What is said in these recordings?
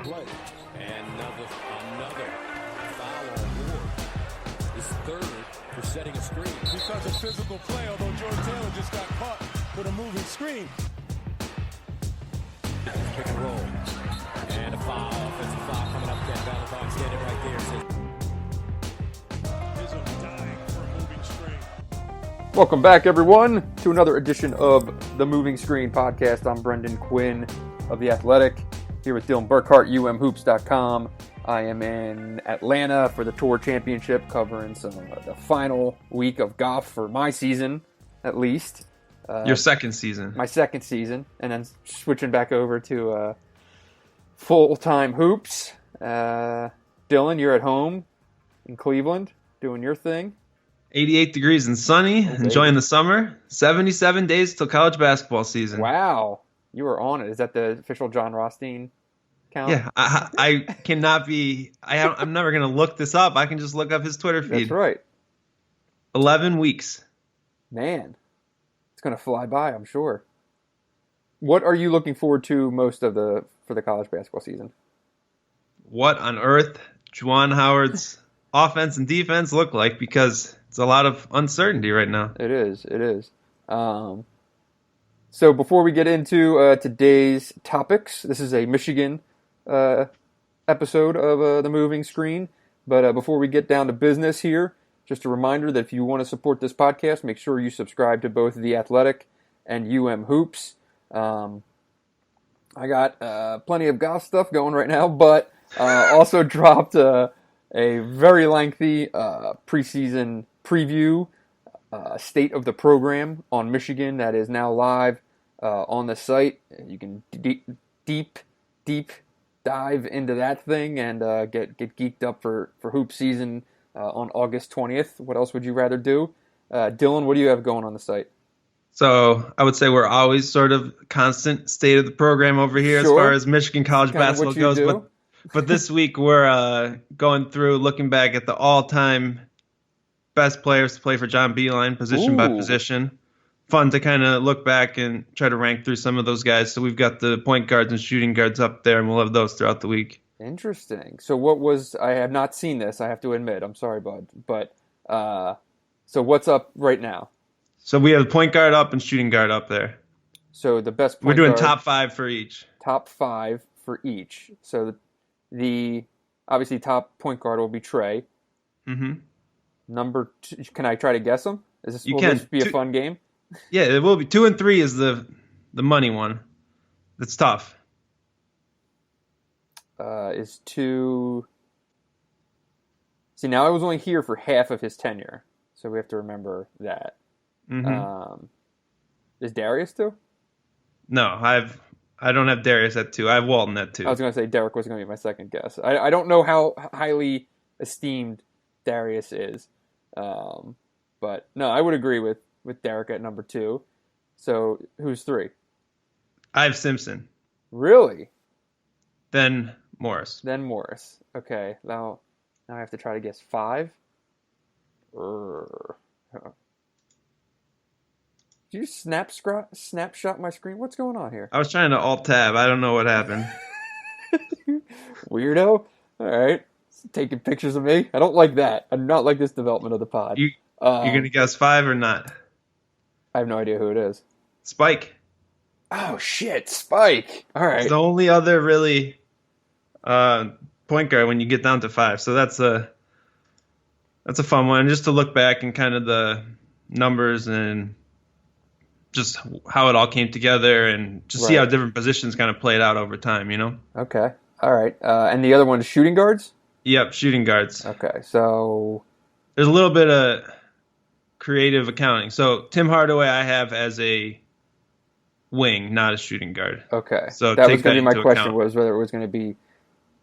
play. And another foul on board. His third for setting a screen. Because of physical play, although George Taylor just got caught with a moving screen. Pick and roll. And a foul. Offensive foul coming up. Ken Valentine standing right there. Izzo dying for a moving screen. Welcome back, everyone, to another edition of the Moving Screen Podcast. I'm Brendan Quinn of The Athletic, here with Dylan Burkhart, umhoops.com. I am in Atlanta for the Tour Championship, covering the final week of golf for my season, at least. Your second season. My second season, and then switching back over to full-time hoops. Dylan, you're at home in Cleveland, doing your thing. 88 degrees and sunny, enjoying the summer. 77 days till college basketball season. Wow, you were on it. Is that the official John Rothstein count? Yeah, I cannot be. I'm never going to look this up. I can just look up his Twitter feed. That's right. 11 weeks. Man, it's going to fly by, I'm sure. What are you looking forward to most for the college basketball season? What on earth Juwan Howard's offense and defense look like, because it's a lot of uncertainty right now. It is. So before we get into today's topics, this is a Michigan episode of the Moving Screen. But before we get down to business here, just a reminder that if you want to support this podcast, make sure you subscribe to both The Athletic and Hoops. I got plenty of golf stuff going right now, but also dropped a very lengthy preseason preview, state of the program on Michigan that is now live on the site. You can deep dive into that thing and get geeked up for hoop season on August 20th. What else would you rather do? Dylan, what do you have going on the site? So I would say we're always sort of constant state of the program over here as far as Michigan college basketball goes. But this week we're going through, looking back at the all-time best players to play for John Beilein, position by position. Fun to kind of look back and try to rank through some of those guys. So we've got the point guards and shooting guards up there, and we'll have those throughout the week. Interesting. So I have not seen this, I have to admit. I'm sorry, bud. But so what's up right now? So we have the point guard up and shooting guard up there. So the best point We're doing guard, top 5 for each. Top 5 for each. So the obviously top point guard will be Trey. Mm-hmm. Number 2, can I try to guess them? This be a fun game? Yeah, it will be. 2 and 3 is the money one. That's tough. Is 2... See, now I was only here for half of his tenure, so we have to remember that. Mm-hmm. Is Darius 2? No, I don't have Darius at 2. I have Walton at 2. I was going to say Derek was going to be my second guess. I don't know how highly esteemed Darius is. But no, I would agree with Derek at number 2. So who's 3? I have Simpson. Really? Then Morris. Okay, now I have to try to guess 5. Did you snapshot my screen? What's going on here? I was trying to alt-tab. I don't know what happened. Weirdo. All right. Taking pictures of me. I don't like that. I do not like this development of the pod. You're going to guess 5 or not? I have no idea who it is. Spike. Oh, shit. Spike. All right. It's the only other really point guard when you get down to 5. So that's a fun one. Just to look back and kind of the numbers and just how it all came together and just see how different positions kind of played out over time, you know? Okay. All right. And the other one is shooting guards? Yep, shooting guards. Okay, so there's a little bit of creative accounting. So Tim Hardaway I have as a wing, not a shooting guard. Okay. So that was going to be my question, account. was whether it was going to be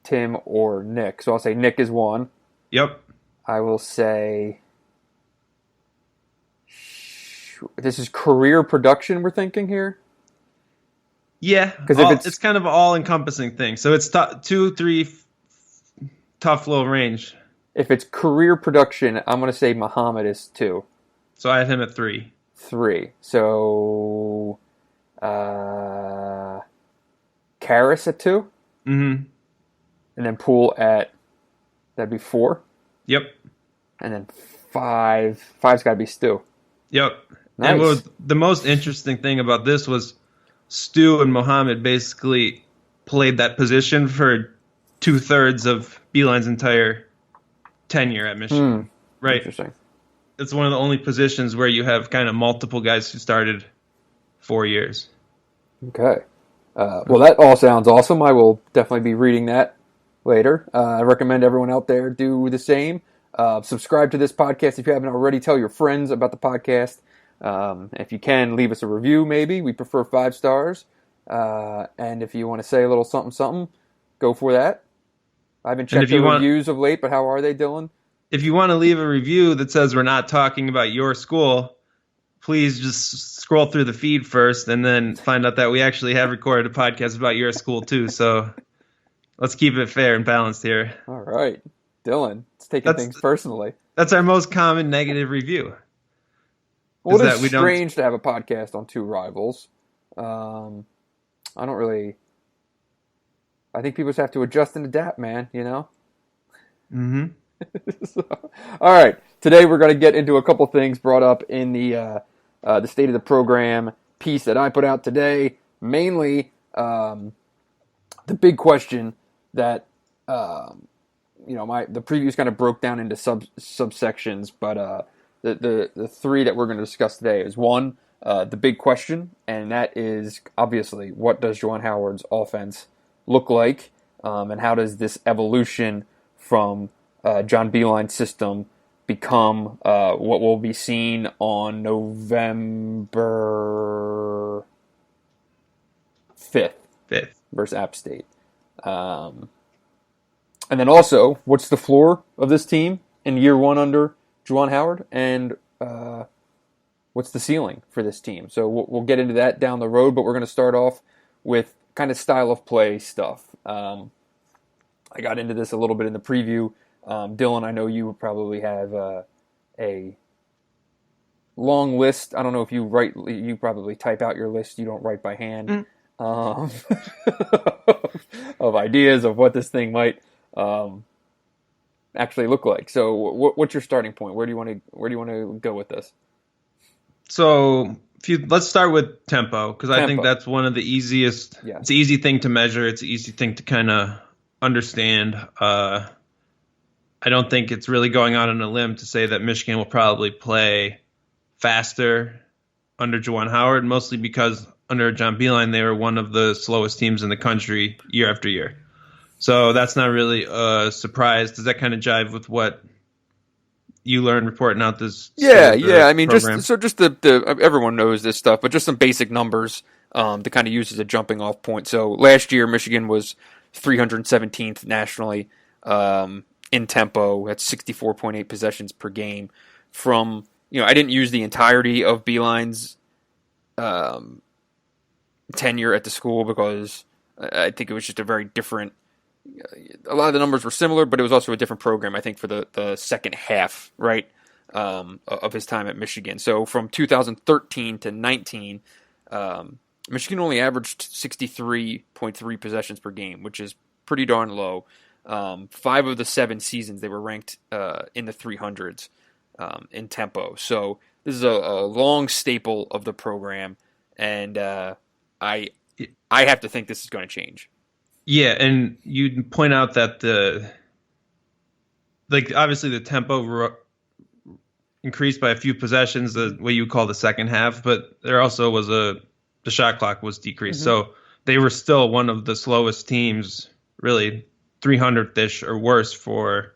Tim or Nick. So I'll say Nick is 1. Yep. I will say this is career production we're thinking here? Yeah, because it's kind of an all-encompassing thing. So it's 2, 3, tough little range. If it's career production, I'm going to say Muhammad is 2. So I have him at 3. 3. So, Karras at 2? Mm-hmm. and then Poole that'd be 4. Yep. And then 5's got to be Stu. Yep. Nice. And the most interesting thing about this was Stu and Mohammed basically played that position for 2/3 of Beilein's entire tenure at Michigan. Right. Interesting. It's one of the only positions where you have kind of multiple guys who started 4 years. Okay. Well, that all sounds awesome. I will definitely be reading that later. I recommend everyone out there do the same. Subscribe to this podcast if you haven't already. Tell your friends about the podcast. If you can, leave us a review maybe. We prefer 5 stars. And if you want to say a little something, go for that. I haven't checked the reviews of late, but how are they, Dylan? If you want to leave a review that says we're not talking about your school, please just scroll through the feed first and then find out that we actually have recorded a podcast about your school too. So let's keep it fair and balanced here. All right. Dylan, it's taking things personally. That's our most common negative review. Well, it is strange to have a podcast on 2 rivals. I think people just have to adjust and adapt, man, you know? Mm-hmm. So, all right. Today we're going to get into a couple things brought up in the State of the Program piece that I put out today. Mainly, the big question that, the previews kind of broke down into subsections, but the 3 that we're going to discuss today is 1, the big question, and that is obviously what does Juwan Howard's offense look like, and how does this evolution from John Beilein's system become what will be seen on November 5th versus App State. And then also, what's the floor of this team in year 1 under Juwan Howard, and what's the ceiling for this team? So we'll get into that down the road, but we're going to start off with kind of style of play stuff. I got into this a little bit in the preview. Dylan, I know you probably have a long list. I don't know if you probably type out your list. You don't write by hand of ideas of what this thing might actually look like. So what's your starting point? Where do you want to go with this? So let's start with tempo, because I think that's one of the easiest. Yeah. It's an easy thing to measure. It's an easy thing to kind of understand. I don't think it's really going out on a limb to say that Michigan will probably play faster under Juwan Howard, mostly because under John Beilein, they were one of the slowest teams in the country year after year. So that's not really a surprise. Does that kind of jive with what you learned reporting out this? Yeah. I mean, program? just the everyone knows this stuff, but just some basic numbers to kind of use as a jumping off point. So last year, Michigan was 317th nationally in tempo. That's 64.8 possessions per game. From I didn't use the entirety of Beilein's tenure at the school because I think it was just a very different. A lot of the numbers were similar, but it was also a different program, I think, for the second half, right, of his time at Michigan. So from 2013 to 19, Michigan only averaged 63.3 possessions per game, which is pretty darn low. 5 of the 7 seasons, they were ranked in the 300s in tempo. So this is a long staple of the program, and I have to think this is going to change. Yeah, and you point out that obviously the tempo increased by a few possessions, the way you call the second half, but there also was the shot clock was decreased. Mm-hmm. So they were still one of the slowest teams, really 300th-ish or worse for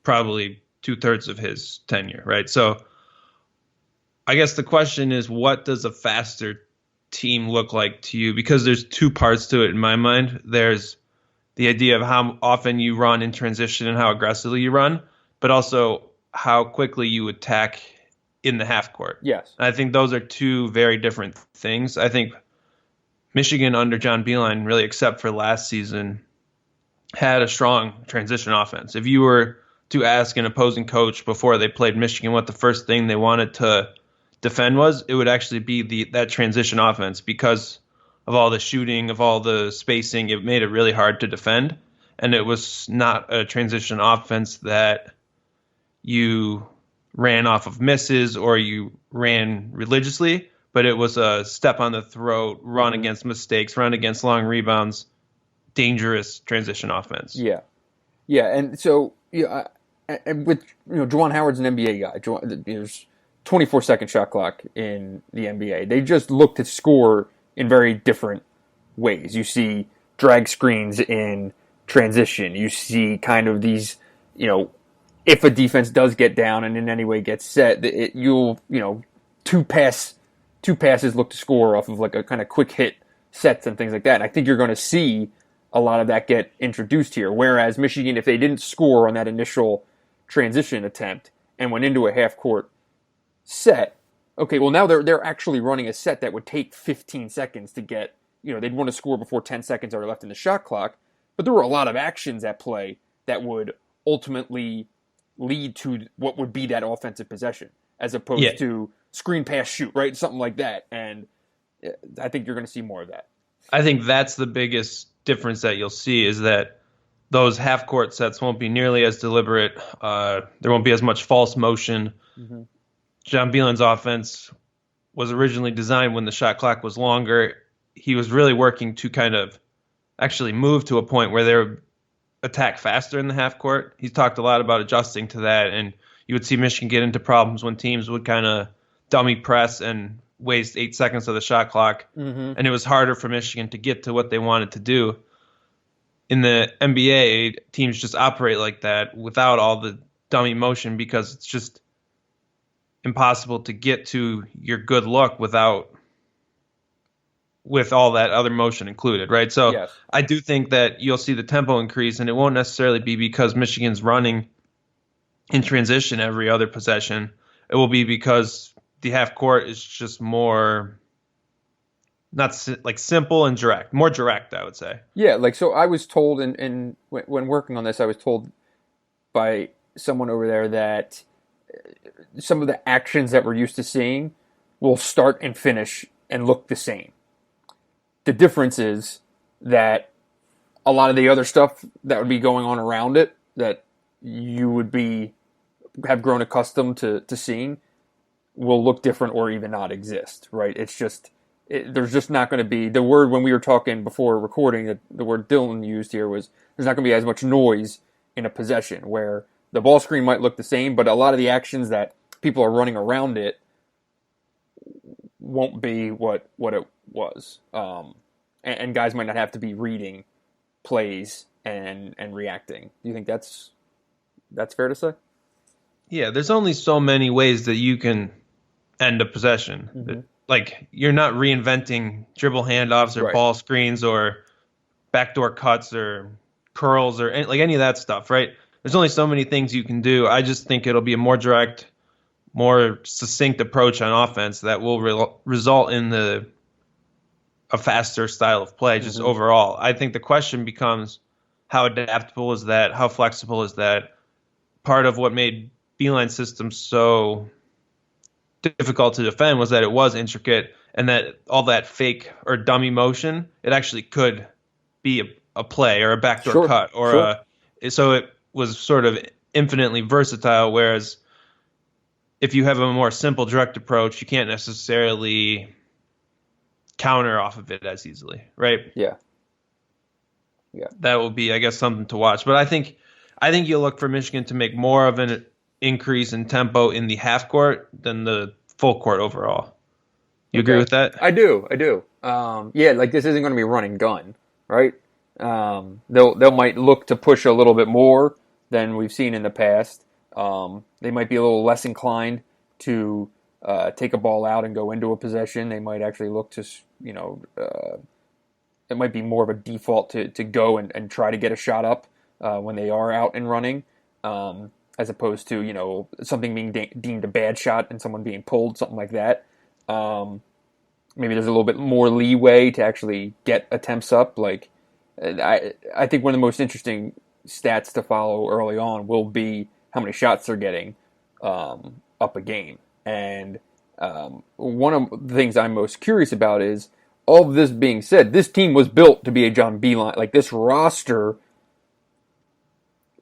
probably 2/3 of his tenure, right? So I guess the question is, what does a faster team look like to you? Because there's 2 parts to it in my mind. There's the idea of how often you run in transition and how aggressively you run, but also how quickly you attack in the half court. Yes. I think those are 2 very different things. I think Michigan under John Beilein, really except for last season, had a strong transition offense. If you were to ask an opposing coach before they played Michigan what the first thing they wanted to defend was, it would actually be that transition offense, because of all the shooting, of all the spacing. It made it really hard to defend. and it was not a transition offense that you ran off of misses or you ran religiously, but it was a step on the throat, run against mistakes, run against long rebounds, dangerous transition offense. Yeah. Yeah, and so and with Juwan Howard's an NBA guy. There's 24-second shot clock in the NBA. They just look to score in very different ways. You see drag screens in transition. You see kind of these, if a defense does get down and in any way gets set, two passes look to score off of like a kind of quick hit sets and things like that. And I think you're going to see a lot of that get introduced here. Whereas Michigan, if they didn't score on that initial transition attempt and went into a half-court set, okay, well now they're actually running a set that would take 15 seconds to get, they'd want to score before 10 seconds are left in the shot clock, but there were a lot of actions at play that would ultimately lead to what would be that offensive possession, as opposed to screen pass shoot, right? Something like that. And I think you're going to see more of that. I think that's the biggest difference that you'll see, is that those half-court sets won't be nearly as deliberate. There won't be as much false motion. Mm-hmm. John Bielen's offense was originally designed when the shot clock was longer. He was really working to kind of actually move to a point where they would attack faster in the half-court. He's talked a lot about adjusting to that, and you would see Michigan get into problems when teams would kind of dummy press and waste 8 seconds of the shot clock, and it was harder for Michigan to get to what they wanted to do. In the NBA, teams just operate like that without all the dummy motion because it's just impossible to get to your good look with all that other motion included, right? So yes. I do think that you'll see the tempo increase, and it won't necessarily be because Michigan's running in transition every other possession. It will be because the half court is just more, not like simple and direct, more direct, I would say. Yeah, like, so I was told, and when working on this, I was told by someone over there that some of the actions that we're used to seeing will start and finish and look the same. The difference is that a lot of the other stuff that would be going on around it that you would have grown accustomed to seeing will look different or even not exist, right? It's just, there's just not going to be, the word when we were talking before recording, the word Dylan used here was, there's not going to be as much noise in a possession where the ball screen might look the same, but a lot of the actions that people are running around it won't be what it was. And guys might not have to be reading plays and reacting. Do you think that's fair to say? Yeah, there's only so many ways that you can end a possession. Mm-hmm. Like, you're not reinventing dribble handoffs or ball screens or backdoor cuts or curls or any of that stuff, right? There's only so many things you can do. I just think it'll be a more direct, more succinct approach on offense that will result in a faster style of play just overall. I think the question becomes, how adaptable is that? How flexible is that? Part of what made Beeline's system so difficult to defend was that it was intricate, and that all that fake or dummy motion, it actually could be a play or a backdoor cut so it was sort of infinitely versatile. Whereas if you have a more simple direct approach, you can't necessarily counter off of it as easily, right? Yeah. That will be, I guess, something to watch. But I think you'll look for Michigan to make more of an increase in tempo in the half court than the full court overall. You agree with that? I do. Yeah, like, this isn't going to be run and gun, right? They'll might look to push a little bit more than we've seen in the past. They might be a little less inclined to take a ball out and go into a possession. They might actually look to, it might be more of a default to go and try to get a shot up when they are out and running, as opposed to, something being deemed a bad shot and someone being pulled, something like that. Maybe there's a little bit more leeway to actually get attempts up. Like, I think one of the most interesting stats to follow early on will be how many shots they're getting up a game. And one of the things I'm most curious about is, all of this being said, this team was built to be a John Beilein. Like, this roster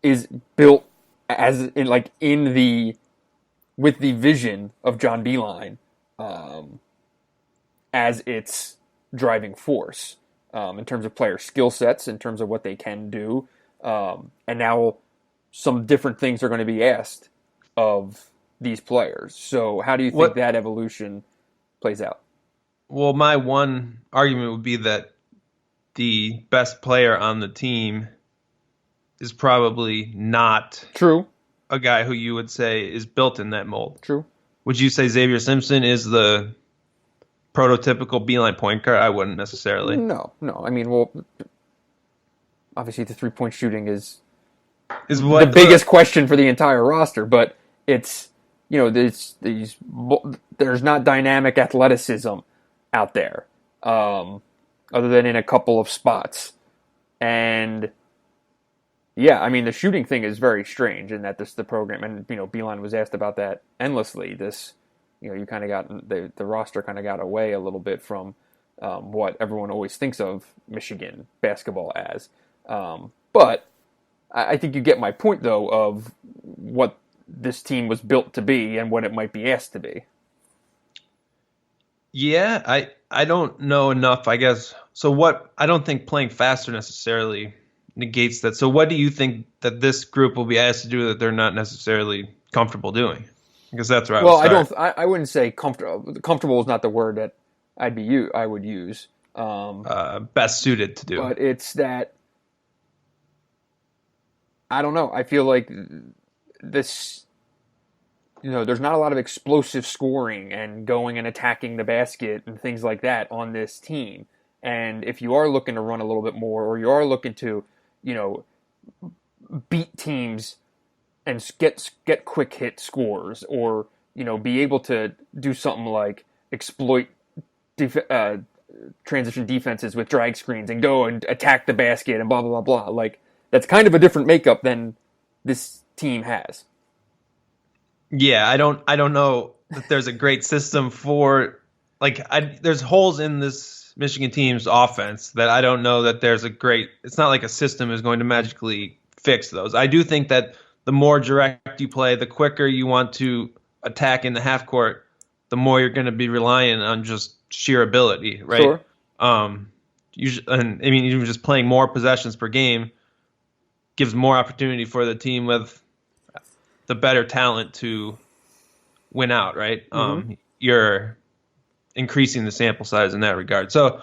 is built as in like in the with the vision of John Beeline as its driving force in terms of player skill sets, in terms of what they can do, and now some different things are going to be asked of these players. So how do you think that evolution plays out? Well, my one argument would be that the best player on the team is probably not true a guy who you would say is built in that mold. True. Would you say Zavier Simpson is the prototypical Beeline point guard? I wouldn't necessarily. No. I mean, well, obviously the 3-point shooting is what the biggest question for the entire roster, but it's, there's not dynamic athleticism out there, other than in a couple of spots. And yeah, I mean, the shooting thing is very strange in that the program, and, Beeline was asked about that endlessly. You kind of got, the roster kind of got away a little bit from what everyone always thinks of Michigan basketball as. But I think you get my point, though, of what this team was built to be and what it might be asked to be. Yeah, I don't know enough, I guess. So I don't think playing faster necessarily negates that. So what do you think that this group will be asked to do that they're not necessarily comfortable doing? Because that's right. Well, I wouldn't say comfortable. Comfortable is not the word that I would use. Best suited to do. But it's that, I don't know. I feel like this, there's not a lot of explosive scoring and going and attacking the basket and things like that on this team. And if you are looking to run a little bit more, or you are looking to, beat teams and get quick hit scores, or, be able to do something like exploit transition defenses with drag screens and go and attack the basket and blah, blah, blah, blah. Like, that's kind of a different makeup than this team has. Yeah, I don't know that there's a great system for, there's holes in this Michigan team's offense that I don't know that there's it's not like a system is going to magically fix those. I do think that the more direct you play, the quicker you want to attack in the half court, the more you're going to be relying on just sheer ability, right? Sure. Even just playing more possessions per game gives more opportunity for the team with the better talent to win out, right? Mm-hmm. You're increasing the sample size in that regard. So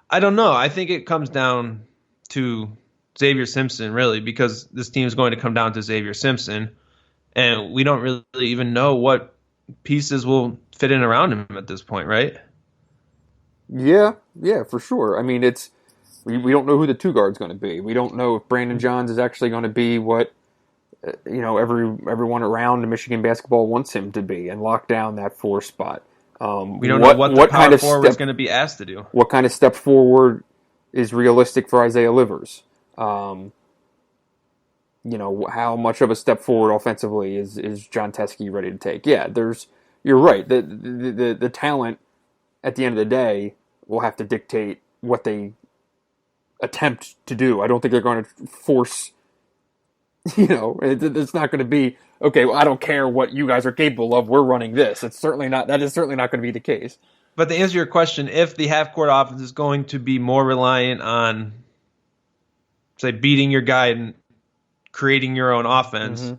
I don't know. I think it comes down to Zavier Simpson, really, because this team is going to come down to Zavier Simpson, and we don't really even know what pieces will fit in around him at this point, right? Yeah, for sure. I mean, we don't know who the two guard's going to be. We don't know if Brandon Johns is actually going to be what everyone around Michigan basketball wants him to be and lock down that 4 spot. We don't know what the power forward is going to be asked to do. What kind of step forward is realistic for Isaiah Livers? How much of a step forward offensively is John Teskey ready to take? Yeah, you're right. The talent at the end of the day will have to dictate what they attempt to do. I don't think they're going to force, it's not going to be, okay, well, I don't care what you guys are capable of, we're running this. That is certainly not going to be the case. But to answer your question, if the half-court offense is going to be more reliant on, say, beating your guy and creating your own offense, mm-hmm.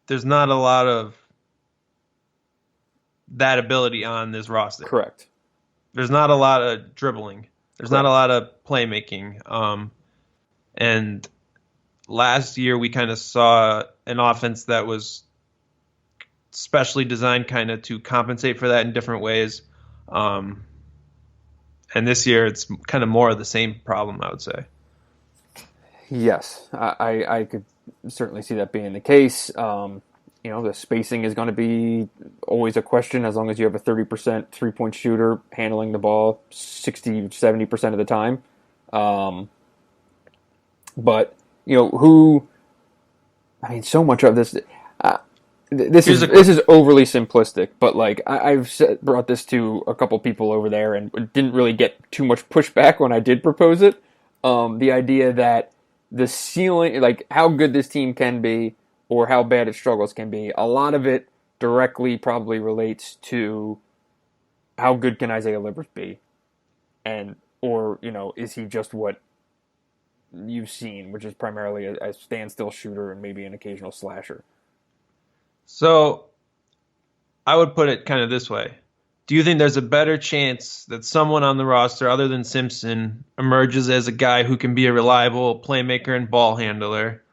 There's not a lot of that ability on this roster. Correct. There's not a lot of dribbling. There's not a lot of playmaking. And last year we kind of saw an offense that was specially designed kind of to compensate for that in different ways. And this year it's kind of more of the same problem, I would say. Yes, I could certainly see that being the case. The spacing is going to be always a question as long as you have a 30% 3-point shooter handling the ball 60-70% of the time. But so much of this. This is overly simplistic, but I've brought this to a couple people over there and didn't really get too much pushback when I did propose it. The idea that the ceiling, like how good this team can be or how bad its struggles can be, a lot of it directly probably relates to how good can Isaiah Livers be, or is he just what you've seen, which is primarily a standstill shooter and maybe an occasional slasher. So I would put it kind of this way. Do you think there's a better chance that someone on the roster other than Simpson emerges as a guy who can be a reliable playmaker and ball handler?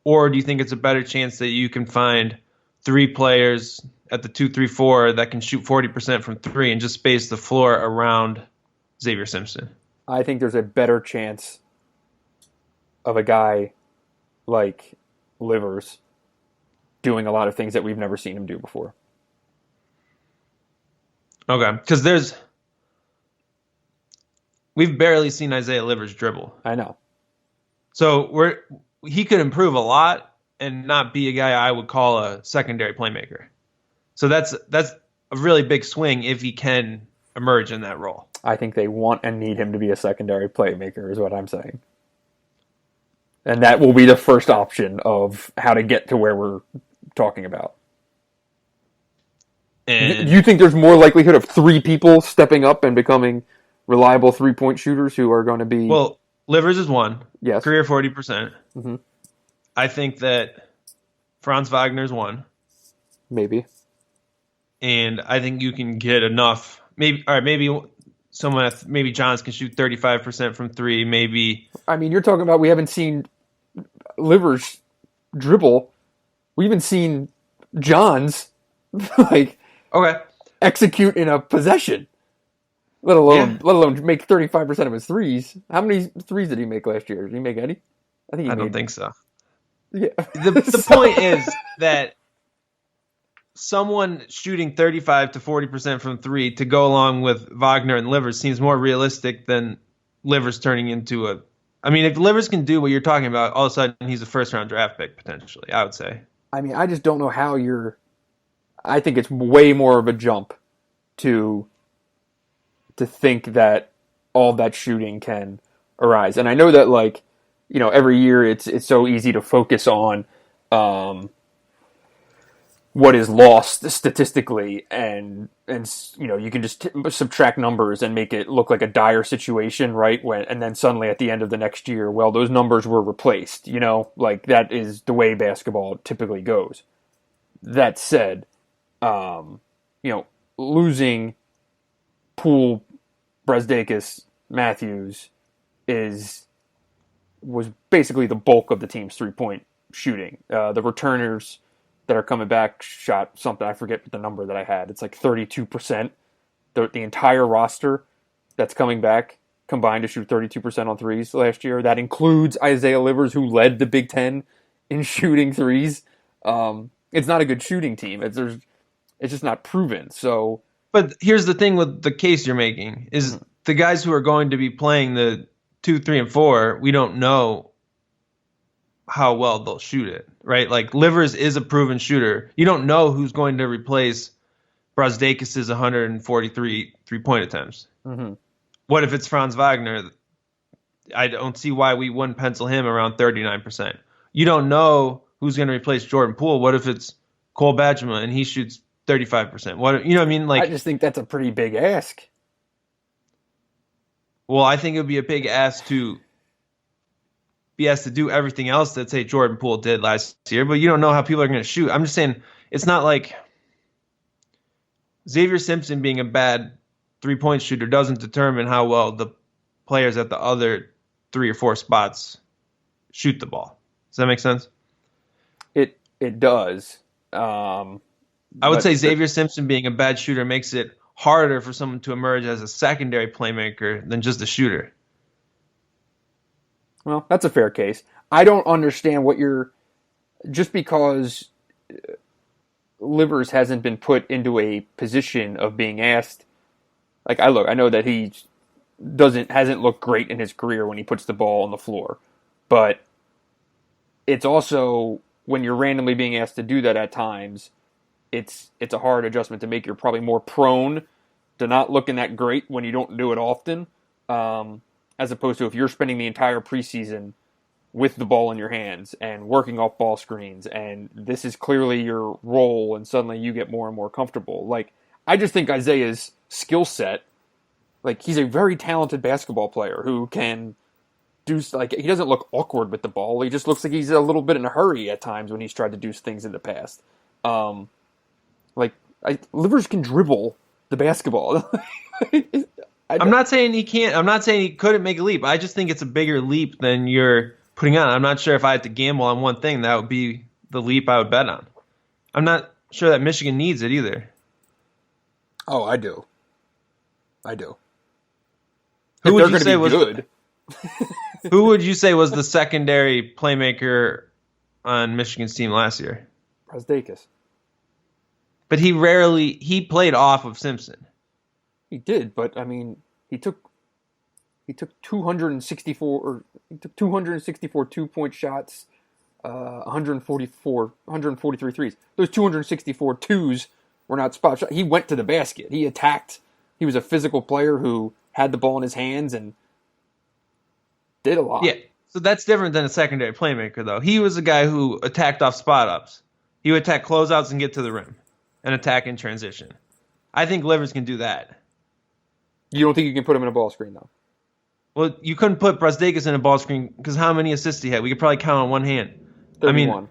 Or do you think it's a better chance that you can find 3 players at the 2-3-4 that can shoot 40% from 3 and just space the floor around Zavier Simpson? I think there's a better chance of a guy like Livers doing a lot of things that we've never seen him do before. Okay, because we've barely seen Isaiah Livers dribble. I know. So he could improve a lot and not be a guy I would call a secondary playmaker. So that's a really big swing if he can emerge in that role. I think they want and need him to be a secondary playmaker is what I'm saying. And that will be the first option of how to get to where we're talking about. And do you think there's more likelihood of 3 people stepping up and becoming reliable 3-point shooters who are going to be... Well, Livers is one. Yes. Career 40%. Mm-hmm. I think that Franz Wagner is one. Maybe. And I think you can get enough. Maybe Johns can shoot 35% from 3. Maybe. I mean, you're talking about we haven't seen Livers dribble. We haven't seen Johns execute in a possession. Let alone make 35% of his threes. How many threes did he make last year? Did he make any? I don't think so. Yeah. The point is that someone shooting 35 to 40% from 3 to go along with Wagner and Livers seems more realistic than Livers turning into a... I mean, if Livers can do what you're talking about, all of a sudden he's a first-round draft pick, potentially, I would say. I mean, I just don't know how I think it's way more of a jump to think that all that shooting can arise. And I know that, every year it's so easy to focus on what is lost statistically, and you can just subtract numbers and make it look like a dire situation, right? And then suddenly at the end of the next year, well, those numbers were replaced. That is the way basketball typically goes. That said, losing Poole, Brazdeikis, Matthews was basically the bulk of the team's 3-point shooting. The returners that are coming back shot something, I forget the number that I had. It's like 32%. The entire roster that's coming back combined to shoot 32% on threes last year. That includes Isaiah Livers, who led the Big Ten in shooting threes. It's not a good shooting team. It's just not proven. So, but here's the thing with the case you're making is the guys who are going to be playing the 2, 3, and 4, we don't know how well they'll shoot it, right? Like Livers is a proven shooter. You don't know who's going to replace Brazdeikis' 143 3-point attempts. Mm-hmm. What if it's Franz Wagner? I don't see why we wouldn't pencil him around 39%. You don't know who's going to replace Jordan Poole. What if it's Cole Bajema and he shoots 35%? What I mean? I just think that's a pretty big ask. Well, I think it would be a big ask to be asked to do everything else that, say, Jordan Poole did last year, but you don't know how people are going to shoot. I'm just saying it's not like Zavier Simpson being a bad 3-point shooter doesn't determine how well the players at the other 3 or 4 spots shoot the ball. Does that make sense? It does. I would say Zavier Simpson being a bad shooter makes it harder for someone to emerge as a secondary playmaker than just a shooter. Well, that's a fair case. I don't understand what just because Livers hasn't been put into a position of being asked. I know that he hasn't looked great in his career when he puts the ball on the floor, but it's also when you're randomly being asked to do that at times, it's a hard adjustment to make. You're probably more prone to not looking that great when you don't do it often. As opposed to if you're spending the entire preseason with the ball in your hands and working off ball screens, and this is clearly your role, and suddenly you get more and more comfortable. Like, I just think Isaiah's skill set, like, he's a very talented basketball player who can do, like, he doesn't look awkward with the ball. He just looks like he's a little bit in a hurry at times when he's tried to do things in the past. Livers can dribble the basketball. I'm not saying he can't. I'm not saying he couldn't make a leap. I just think it's a bigger leap than you're putting on. I'm not sure if I had to gamble on one thing, that would be the leap I would bet on. I'm not sure that Michigan needs it either. Oh, I do. Who would you say was good? Who would you say was the secondary playmaker on Michigan's team last year? Brazdakis. But he played off of Simpson. He did, but I mean, he took 264 2-point shots, 143 threes. Those 264 twos were not spot shots. He went to the basket. He attacked. He was a physical player who had the ball in his hands and did a lot. Yeah, so that's different than a secondary playmaker, though. He was a guy who attacked off spot ups. He would attack closeouts and get to the rim and attack in transition. I think Livers can do that. You don't think you can put him in a ball screen, though? Well, you couldn't put Brazdakis in a ball screen because how many assists he had? We could probably count on one hand. 31.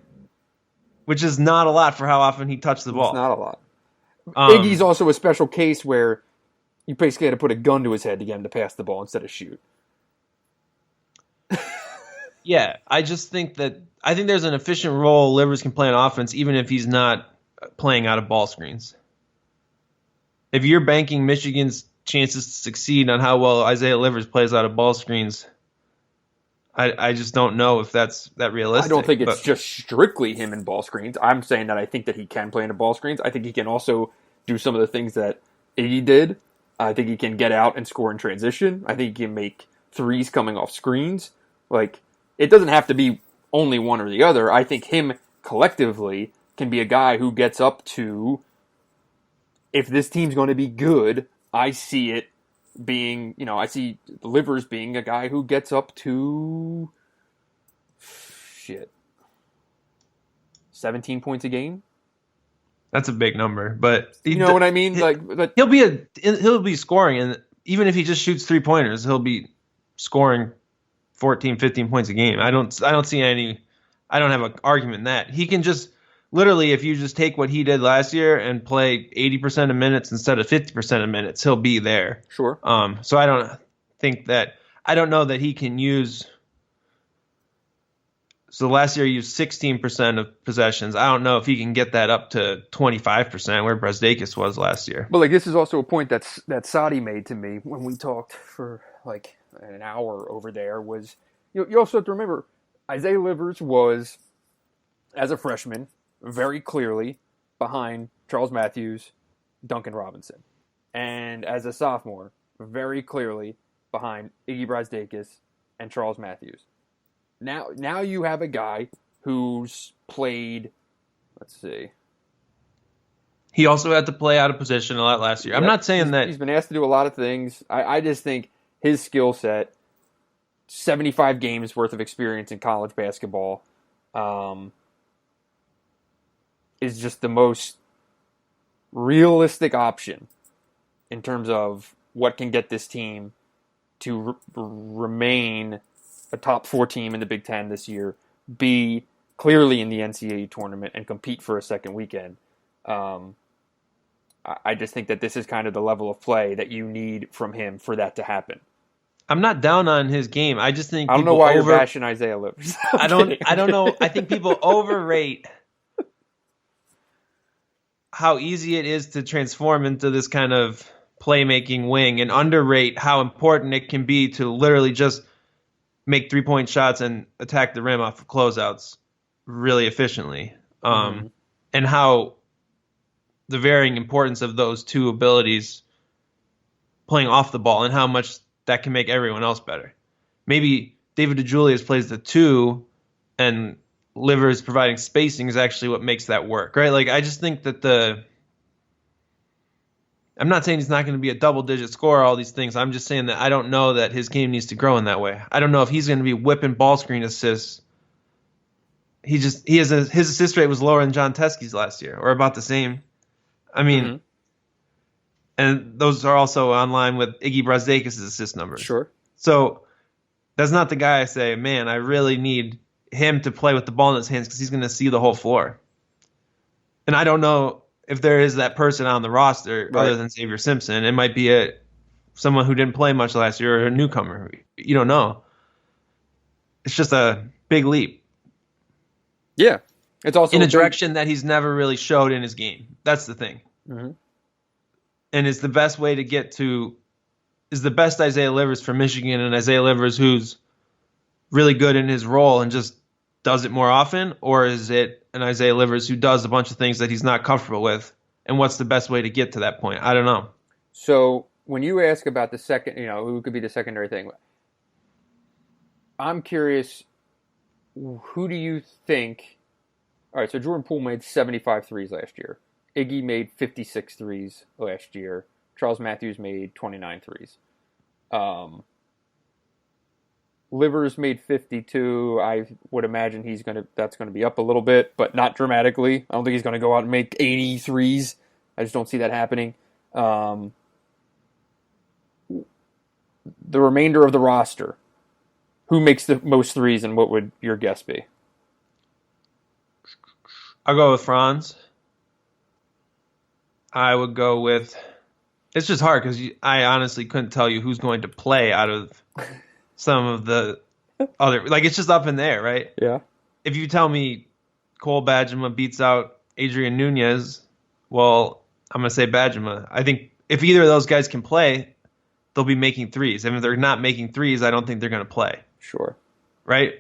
Which is not a lot for how often he touched the ball. It's not a lot. Iggy's also a special case where you basically had to put a gun to his head to get him to pass the ball instead of shoot. Yeah, I think there's an efficient role Livers can play on offense even if he's not playing out of ball screens. If you're banking Michigan's chances to succeed on how well Isaiah Livers plays out of ball screens, I just don't know if that's that realistic. I don't think it's just strictly him in ball screens. I'm saying that I think that he can play into ball screens. I think he can also do some of the things that Iggy did. I think he can get out and score in transition. I think he can make threes coming off screens. Like, it doesn't have to be only one or the other. I think him collectively can be a guy who gets up to, if this team's going to be good, I see it being, I see Livers being a guy who gets up to 17 points a game. That's a big number, but you know what I mean? But he'll be scoring, and even if he just shoots 3-pointers, he'll be scoring 14, 15 points a game. I don't have an argument in that. He can just literally, if you just take what he did last year and play 80% of minutes instead of 50% of minutes, he'll be there. Sure. So I don't know that he can use. So last year he used 16% of possessions. I don't know if he can get that up to 25% where Brazdakis was last year. But this is also a point that Sadi made to me when we talked for an hour over there. Was you also have to remember Isaiah Livers was, as a freshman, very clearly behind Charles Matthews, Duncan Robinson, and as a sophomore, very clearly behind Iggy Brazdakis and Charles Matthews. Now you have a guy who's played, let's see. He also had to play out of position a lot last year. I'm not saying that he's been asked to do a lot of things. I just think his skill set, 75 games worth of experience in college basketball, is just the most realistic option in terms of what can get this team to remain a top 4 team in the Big Ten this year, be clearly in the NCAA tournament, and compete for a second weekend. I just think that this is kind of the level of play that you need from him for that to happen. I'm not down on his game. I just think I don't know why you're bashing Isaiah Livers. I don't know. I think people overrate how easy it is to transform into this kind of playmaking wing, and underrate how important it can be to literally just make 3-point shots and attack the rim off of closeouts really efficiently. And how the varying importance of those two abilities playing off the ball and how much that can make everyone else better. Maybe David DeJulius plays the 2 and Livers providing spacing is actually what makes that work, right? I just think that I'm not saying he's not going to be a double-digit scorer, all these things. I'm just saying that I don't know that his game needs to grow in that way. I don't know if he's going to be whipping ball screen assists. His assist rate was lower than John Teskey's last year, or about the same. I mean, and those are also on line with Iggy Brazdeikis' assist numbers. Sure. So that's not the guy I say, man, I really need him to play with the ball in his hands because he's going to see the whole floor. And I don't know if there is that person on the roster other than Zavier Simpson. It might be someone who didn't play much last year or a newcomer. You don't know. It's just a big leap. Yeah. It's also in a direction that he's never really showed in his game. That's the thing. Mm-hmm. And it's the best way to get to is the best Isaiah Livers for Michigan, and Isaiah Livers who's really good in his role and just does it more often, or is it an Isaiah Livers who does a bunch of things that he's not comfortable with? And what's the best way to get to that point? I don't know. So when you ask about the second, who could be the secondary thing, I'm curious, who do you think? All right, so Jordan Poole made 75 threes last year. Iggy made 56 threes last year. Charles Matthews made 29 threes. Livers made 52. I would imagine that's going to be up a little bit, but not dramatically. I don't think he's going to go out and make 80 threes. I just don't see that happening. The remainder of the roster, who makes the most threes, and what would your guess be? I'll go with Franz. I would go with... It's just hard because I honestly couldn't tell you who's going to play out of some of the other... Like, it's just up in there, right? Yeah. If you tell me Cole Badgema beats out Adrian Nunez, well, I'm going to say Badgema. I think if either of those guys can play, they'll be making threes. And if they're not making threes, I don't think they're going to play. Sure. Right?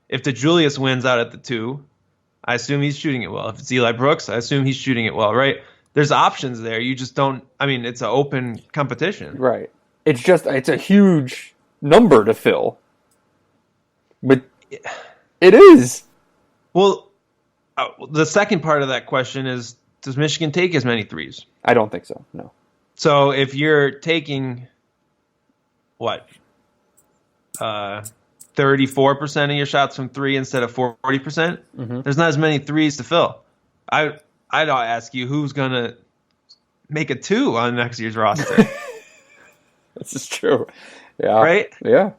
If DeJulius wins out at the 2, I assume he's shooting it well. If it's Eli Brooks, I assume he's shooting it well, right? There's options there. You just don't... I mean, it's an open competition. Right. It's a huge number to fill. But it is. Well, the second part of that question is, does Michigan take as many threes? I don't think so, no. So if you're taking, 34% of your shots from 3 instead of 40%, there's not as many threes to fill. I'd ask you, who's going to make a 2 on next year's roster? This is true. Yeah. Right? Yeah.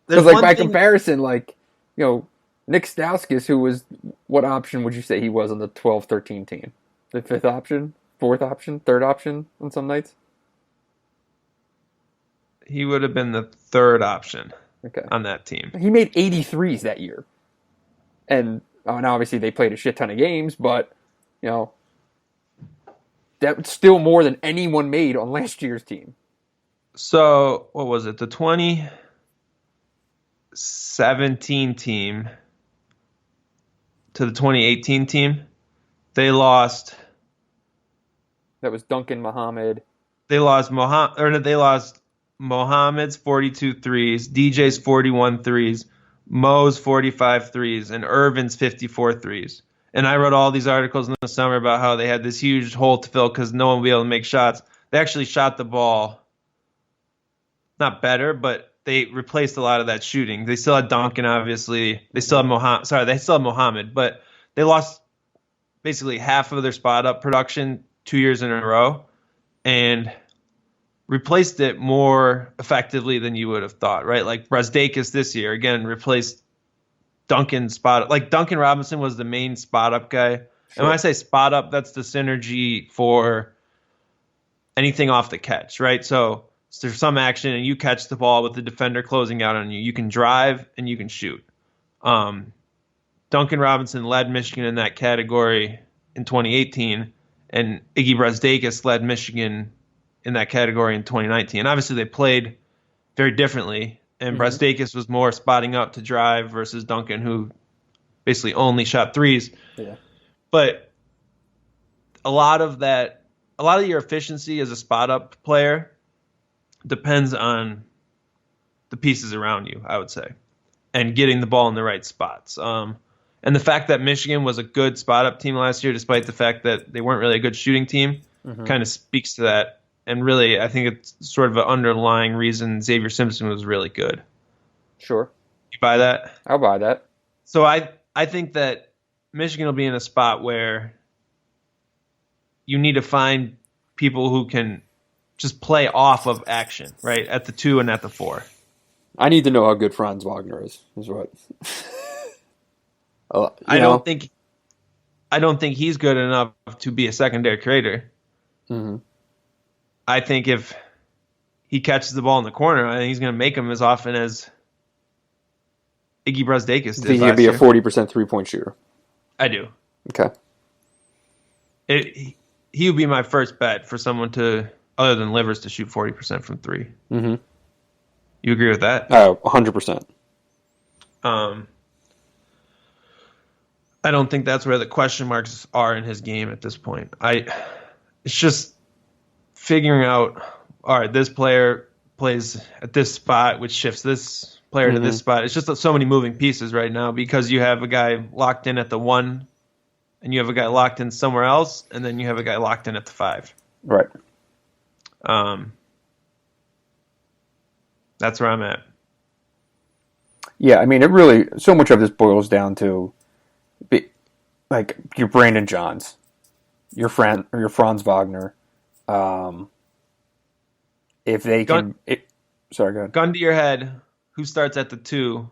Because, by comparison, Nick Stauskas, who was, what option would you say he was on the 12-13 team? The 5th option? 4th option? 3rd option on some nights? He would have been the 3rd option on that team. He made 83s that year. And obviously they played a shit ton of games, but, that's still more than anyone made on last year's team. So, what was it? The 2017 team to the 2018 team, they lost... That was Duncan Muhammad. They lost Mohammed's 42 threes, DJ's 41 threes, Mo's 45 threes, and Irvin's 54 threes. And I wrote all these articles in the summer about how they had this huge hole to fill because no one would be able to make shots. They actually shot the ball not better, but they replaced a lot of that shooting. They still had Duncan, obviously. They still had Mohammed, but they lost basically half of their spot-up production 2 years in a row and replaced it more effectively than you would have thought, right? Like Brazdeikis this year, again, replaced Duncan's spot. Like Duncan Robinson was the main spot-up guy. Sure. And when I say spot-up, that's the synergy for anything off the catch, right? So there's some action and you catch the ball with the defender closing out on you. You can drive and you can shoot. Duncan Robinson led Michigan in that category in 2018, and Iggy Brazdeikis led Michigan in that category in 2019. And obviously they played very differently, and Brazdeikis was more spotting up to drive versus Duncan, who basically only shot threes. Yeah. But a lot of your efficiency as a spot-up player depends on the pieces around you, I would say, and getting the ball in the right spots. And the fact that Michigan was a good spot-up team last year, despite the fact that they weren't really a good shooting team, kind of speaks to that. And really, I think it's sort of an underlying reason Zavier Simpson was really good. Sure. You buy that? I'll buy that. So I think that Michigan will be in a spot where you need to find people who can just play off of action, right, at the 2 and at the 4. I need to know how good Franz Wagner is what. I don't think he's good enough to be a secondary creator. Mm-hmm. I think if he catches the ball in the corner, I think he's going to make them as often as Iggy Brasdeikis did. Think he could be a 40% 3-point shooter? I do. Okay. He would be my first bet for someone to, other than Livers, to shoot 40% from 3. Mm-hmm. You agree with that? Oh, 100%. I don't think that's where the question marks are in his game at this point. It's just figuring out, all right, this player plays at this spot, which shifts this player to this spot. It's just so many moving pieces right now because you have a guy locked in at the 1, and you have a guy locked in somewhere else, and then you have a guy locked in at the 5. Right. That's where I'm at. Yeah, I mean, it really, so much of this boils down to, like, your Brandon Johns, your Franz Wagner. If they can... sorry, go ahead. Gun to your head, who starts at the 2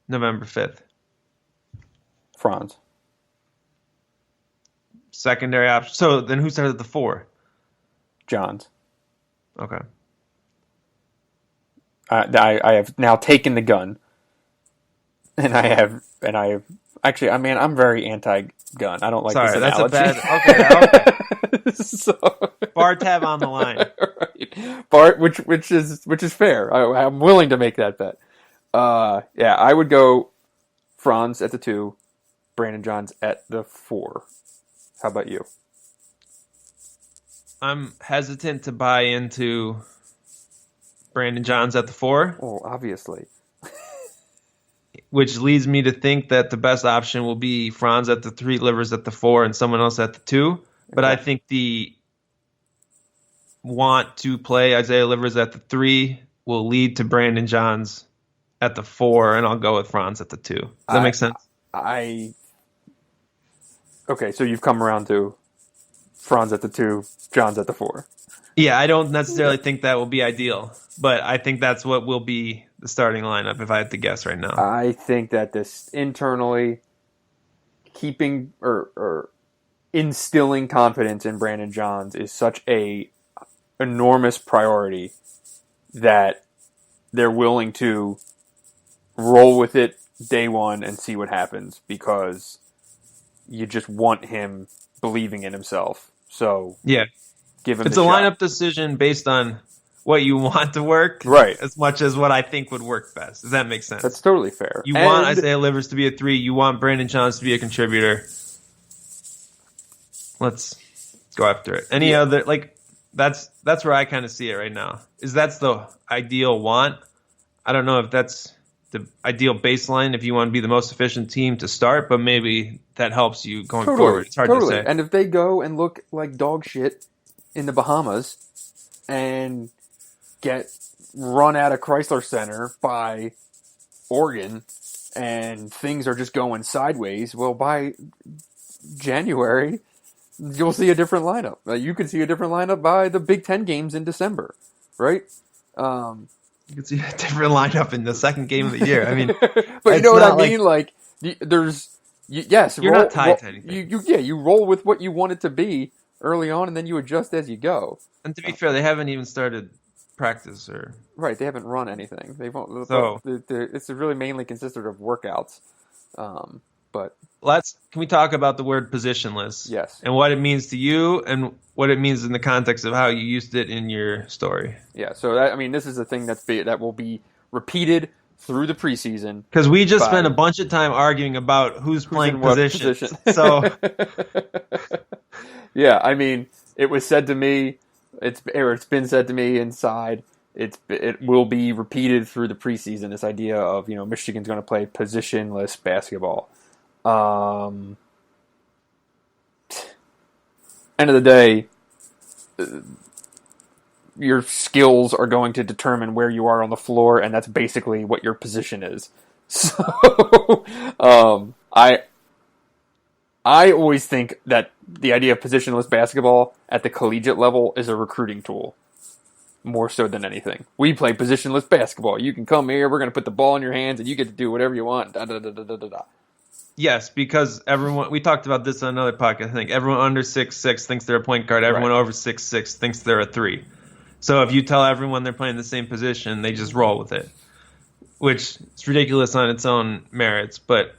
November 5th? Franz. Secondary option. So then who started at the 4? Johns. Okay. I have now taken the gun, and I have actually. I mean, I'm very anti-gun. I don't like. Sorry, this that's analogy. a bad. Okay. So, bar tab on the line. Right. Bart, which is fair. I'm willing to make that bet. Yeah, I would go Franz at the 2, Brandon Johns at the 4. How about you? I'm hesitant to buy into Brandon Johns at the 4. Oh, obviously. Which leads me to think that the best option will be Franz at the 3, Livers at the 4, and someone else at the 2. But I think the want to play Isaiah Livers at the 3 will lead to Brandon Johns at the 4, and I'll go with Franz at the 2. Does that make sense? Okay, so you've come around to Franz at the 2, Johns at the 4. Yeah, I don't necessarily think that will be ideal, but I think that's what will be the starting lineup if I had to guess right now. I think that this internally keeping or instilling confidence in Brandon Johns is such a enormous priority that they're willing to roll with it day one and see what happens because you just want him believing in himself. So yeah, give him. It's a lineup decision based on what you want to work, right? As much as what I think would work best. Does that make sense? That's totally fair. You want Isaiah Livers to be a 3. You want Brandon Johns to be a contributor. Let's go after it. Any other that's where I kind of see it right now. That's the ideal want. I don't know if that's the ideal baseline if you want to be the most efficient team to start, but maybe that helps you going forward. It's hard to say. And if they go and look like dog shit in the Bahamas and get run out of Chrysler Center by Oregon and things are just going sideways, well, by January, you'll see a different lineup. You could see a different lineup by the Big Ten games in December, right? You could see a different lineup in the second game of the year. I mean, but you know what I mean? Like, there's yes, you're not tied to anything. You roll with what you want it to be early on, and then you adjust as you go. And to be fair, they haven't even started practice or right. They haven't run anything. They won't. So it's really mainly consisted of workouts. But can we talk about the word positionless? Yes. And what it means to you and what it means in the context of how you used it in your story. Yeah. So this is a thing that will be repeated through the preseason. Because we just spent a bunch of time arguing about who's playing position. So yeah, I mean, it was said to me, it's been said to me inside. It will be repeated through the preseason. This idea of Michigan's going to play positionless basketball. End of the day, your skills are going to determine where you are on the floor, and that's basically what your position is. So, I always think that the idea of positionless basketball at the collegiate level is a recruiting tool, more so than anything. We play positionless basketball. You can come here, we're going to put the ball in your hands, and you get to do whatever you want. Da, da, da, da, da, da. Yes, because we talked about this on another podcast, I think. Everyone under 6'6" thinks they're a point guard. Everyone over 6'6" thinks they're a 3. So if you tell everyone they're playing the same position, they just roll with it, which is ridiculous on its own merits. But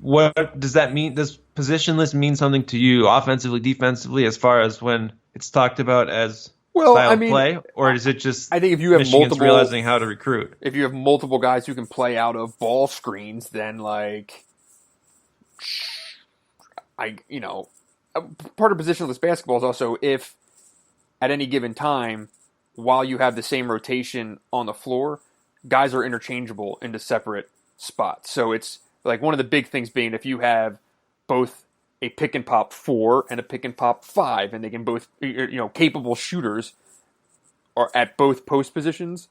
what does that mean? Does positionless mean something to you offensively, defensively, as far as when it's talked about as style of play? Or is it just I think if you have Michigan's realizing how to recruit? If you have multiple guys who can play out of ball screens, then part of positionless basketball is also if at any given time, while you have the same rotation on the floor, guys are interchangeable into separate spots. So it's like one of the big things being if you have both a pick and pop 4 and a pick and pop 5, and they can both, capable shooters are at both post positions,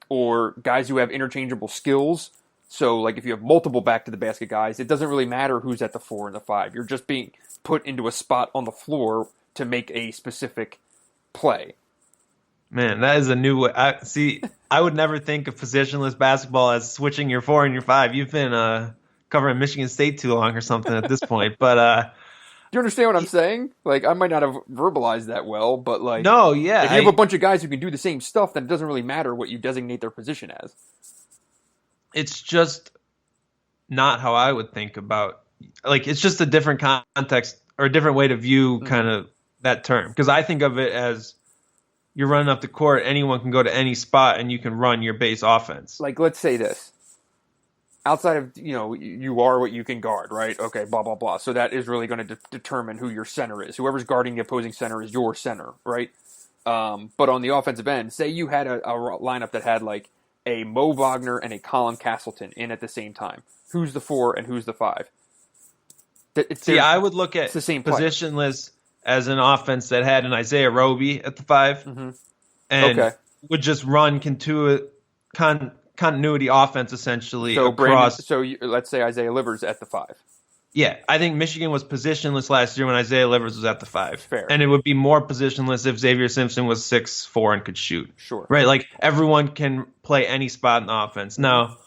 or guys who have interchangeable skills. So like if you have multiple back to the basket guys, it doesn't really matter who's at the 4 and the 5. You're just being put into a spot on the floor to make a specific play. Man, that is a new way. I would never think of positionless basketball as switching your 4 and your 5. You've been covering Michigan State too long or something at this point. But do you understand what I'm saying? Like, I might not have verbalized that well, but no, yeah. If you have a bunch of guys who can do the same stuff, then it doesn't really matter what you designate their position as. It's just not how I would think about. It's just a different context or a different way to view kind of that term. Because I think of it as you're running up the court, anyone can go to any spot, and you can run your base offense. Like, let's say this. Outside of, you are what you can guard, right? Okay, blah, blah, blah. So that is really going to determine who your center is. Whoever's guarding the opposing center is your center, right? But on the offensive end, say you had a lineup that had, a Mo Wagner and a Colin Castleton in at the same time. Who's the 4 and who's the 5? I would look at the same positionless as an offense that had an Isaiah Roby at the 5 and would just run continuity offense essentially across. Let's say Isaiah Livers at the 5. Yeah, I think Michigan was positionless last year when Isaiah Livers was at the 5. Fair. And it would be more positionless if Zavier Simpson was 6'4" and could shoot. Sure. Right, everyone can play any spot in the offense. Now,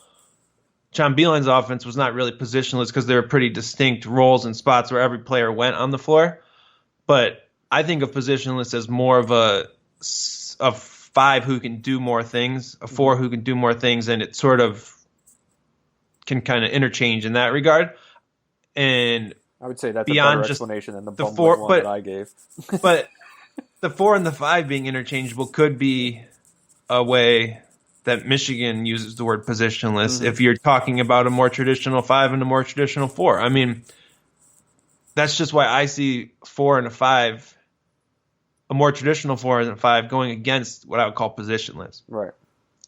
John Beilein's offense was not really positionless because there were pretty distinct roles and spots where every player went on the floor. But I think of positionless as more of a 5 who can do more things, a 4 who can do more things, and it sort of can kind of interchange in that regard. And I would say that's beyond a better just explanation than the 4 one that I gave. But the 4 and the 5 being interchangeable could be a way that Michigan uses the word positionless if you're talking about a more traditional 5 and a more traditional 4. I mean, that's just why I see 4 and a 5, a more traditional 4 and a 5, going against what I would call positionless. Right.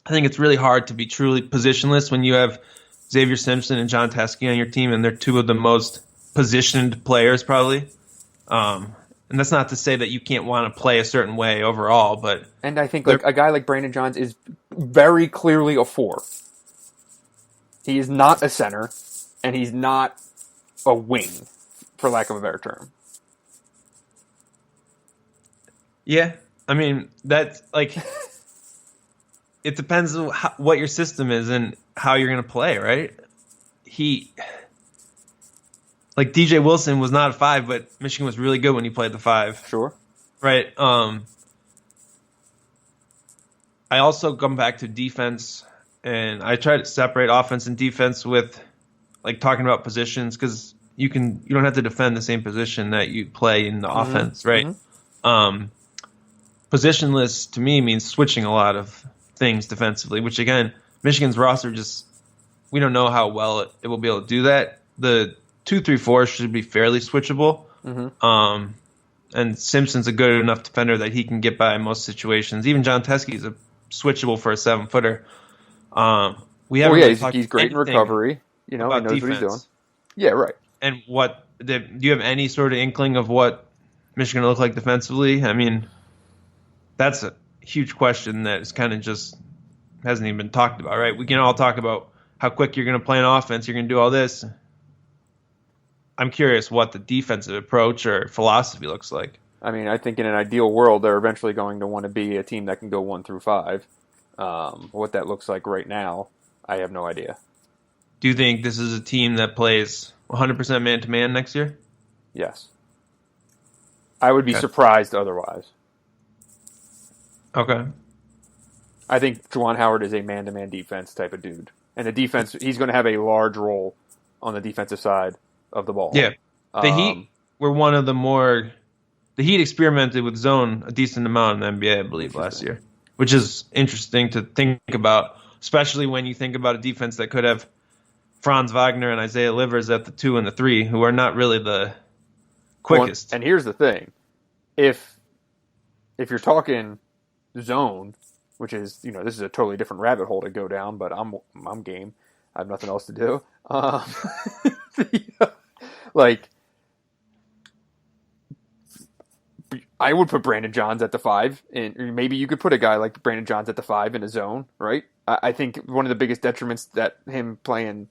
I think it's really hard to be truly positionless when you have Zavier Simpson and John Teskey on your team, and they're two of the most positioned players probably. And that's not to say that you can't want to play a certain way overall, but and I think a guy like Brandon Johns is very clearly a 4. He is not a center, and he's not a wing, for lack of a better term. Yeah, I mean that's it depends on what your system is and how you're going to play, right? DJ Wilson was not a 5, but Michigan was really good when he played the 5. Sure. Right. I also come back to defense, and I try to separate offense and defense with talking about positions, because you don't have to defend the same position that you play in the offense, right? Positionless to me means switching a lot of things defensively, which again, Michigan's roster we don't know how well it will be able to do that. The 2-3-4 should be fairly switchable. And Simpson's a good enough defender that he can get by in most situations. Even John Teskey's a switchable for a 7-footer. He's great in recovery. He knows defense. what he's doing. Yeah, right. And do you have any sort of inkling of what Michigan to look like defensively? I mean, that's a huge question that is kind of just hasn't even been talked about, right? We can all talk about how quick you're going to play an offense, you're going to do all this. I'm curious what the defensive approach or philosophy looks like. I mean, I think in an ideal world, they're eventually going to want to be a team that can go 1 through 5. What that looks like right now, I have no idea. Do you think this is a team that plays 100% man-to-man next year? Yes. I would be surprised otherwise. Okay. I think Juwan Howard is a man-to-man defense type of dude. And the defense, he's going to have a large role on the defensive side of the ball. Yeah. The Heat were one of the more... The Heat experimented with zone a decent amount in the NBA, I believe, last year, which is interesting to think about, especially when you think about a defense that could have Franz Wagner and Isaiah Livers at the 2 and the 3, who are not really the quickest. Well, and here's the thing. If you're talking zone, which is, this is a totally different rabbit hole to go down, but I'm game. I have nothing else to do. I would put Brandon Johns at the 5, and maybe you could put a guy like Brandon Johns at the 5 in a zone, right? I think one of the biggest detriments that him playing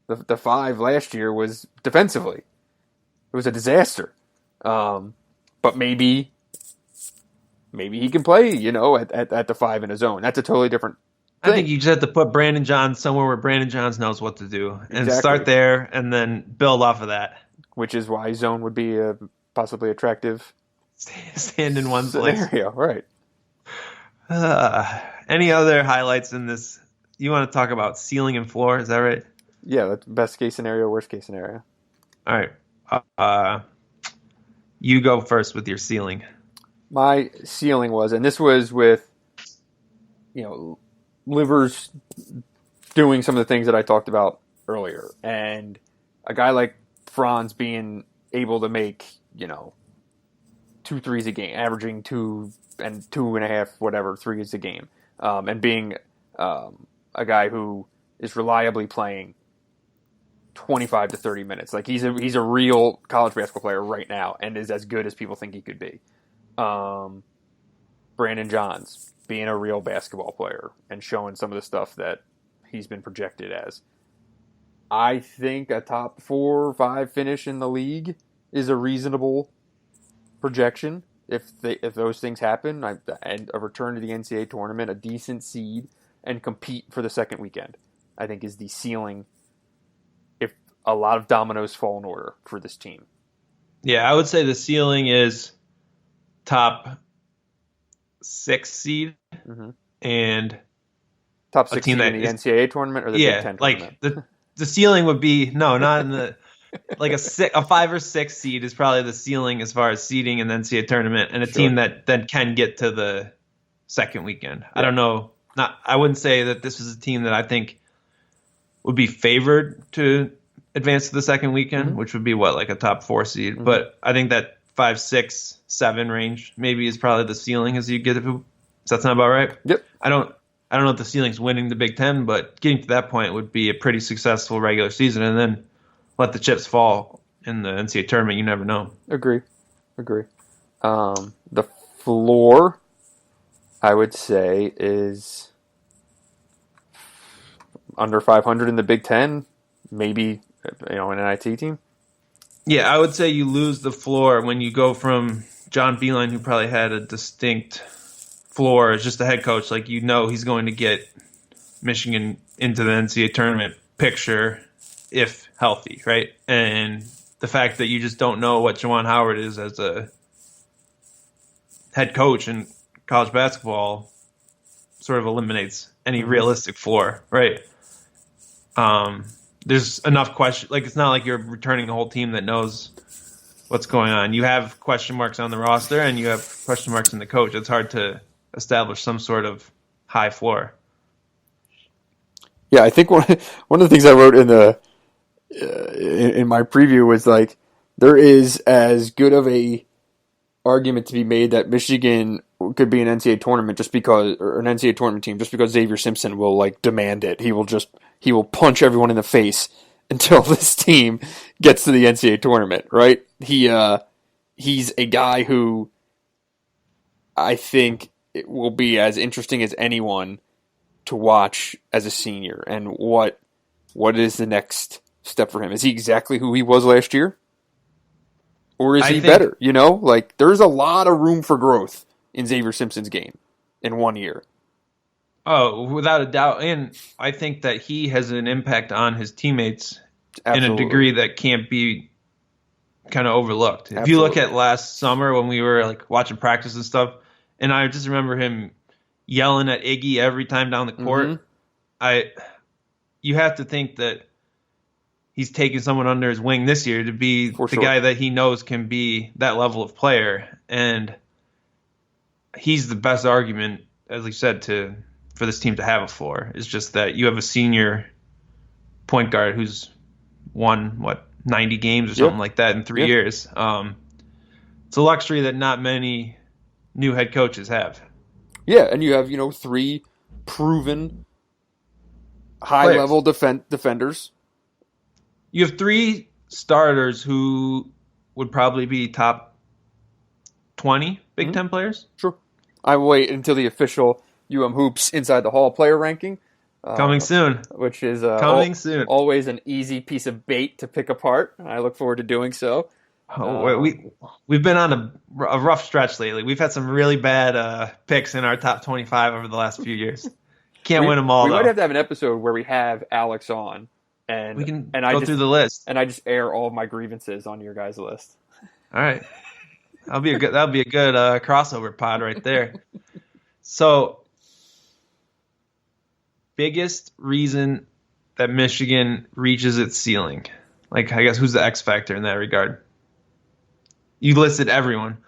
the 5 last year was defensively. It was a disaster. But maybe he can play, at the 5 in a zone. That's a totally different thing. I think you just have to put Brandon Johns somewhere where Brandon Johns knows what to do and start there and then build off of that. Which is why zone would be a possibly attractive stand in one scenario, place. Right. Any other highlights in this? You want to talk about ceiling and floor, is that right? Yeah, that's best case scenario, worst case scenario. All right. You go first with your ceiling. My ceiling was, and this was with, Livers doing some of the things that I talked about earlier, and a guy like Franz being able to make, 2 threes a game, averaging 2 and 2.5, whatever, threes a game, and being a guy who is reliably playing 25 to 30 minutes. Like he's a real college basketball player right now, and is as good as people think he could be. Brandon Johns being a real basketball player and showing some of the stuff that he's been projected as. I think a top 4 or 5 finish in the league is a reasonable projection if those things happen, and a return to the NCAA tournament, a decent seed, and compete for the second weekend, I think is the ceiling if a lot of dominoes fall in order for this team. Yeah, I would say the ceiling is top 6 seed and top 6 seed in the NCAA tournament or the Big Ten tournament? Like the ceiling would be not in the like a 5 or 6 seed is probably the ceiling as far as seeding in the NCAA tournament, and a team that then can get to the second weekend. Yeah. I don't know. I wouldn't say that this is a team that I think would be favored to advance to the second weekend, which would be like a top 4 seed. But I think that 5, 6, 7 range maybe is probably the ceiling as you get it. Does that sound about right? Yep. I don't know if the ceiling's winning the Big Ten, but getting to that point would be a pretty successful regular season, and then let the chips fall in the NCAA tournament. You never know. Agree. The floor, I would say, is under 500 in the Big Ten, maybe an NIT team. Yeah, I would say you lose the floor when you go from John Beilein, who probably had a distinct floor as just a head coach. Like, he's going to get Michigan into the NCAA tournament picture if healthy, right? And the fact that you just don't know what Juwan Howard is as a head coach in college basketball sort of eliminates any realistic floor, right? There's enough question. Like, it's not like you're returning a whole team that knows what's going on. You have question marks on the roster, and you have question marks in the coach. It's hard to establish some sort of high floor. Yeah, I think one of the things I wrote in my preview was like, there is as good of a argument to be made that Michigan could be an NCAA tournament or an NCAA tournament team just because Zavier Simpson will demand it. He will punch everyone in the face until this team gets to the NCAA tournament, right? he's a guy who I think it will be as interesting as anyone to watch as a senior. And what is the next step for him? Is he exactly who he was last year? Or is he better? You know, like there's a lot of room for growth in Zavier Simpson's game in 1 year. Oh, without a doubt. And I think that he has an impact on his teammates in a degree that can't be kind of overlooked. If you look at last summer when we were like watching practice and stuff, and I just remember him yelling at Iggy every time down the court. You have to think that he's taking someone under his wing this year to be guy that he knows can be that level of player. And he's the best argument, as you said, for this team to have a floor. It's just that you have a senior point guard who's won, 90 games or something like that in 3 years. It's a luxury that not many new head coaches have. Yeah, and you have, 3 proven high-level defenders. You have 3 starters who would probably be top 20 Big Ten players. Sure. I wait until the official Hoops Inside the Hall player ranking. Coming soon. Which is soon. Always an easy piece of bait to pick apart. I look forward to doing so. We've been on a rough stretch lately. We've had some really bad picks in our top 25 over the last few years. Can't win them all, though. We might have to have an episode where we have Alex on. And we can go through the list. And I just air all of my grievances on your guys' list. All right. That'll be a good crossover pod right there. So, biggest reason that Michigan reaches its ceiling. Like, I guess, who's the X factor in that regard? You listed everyone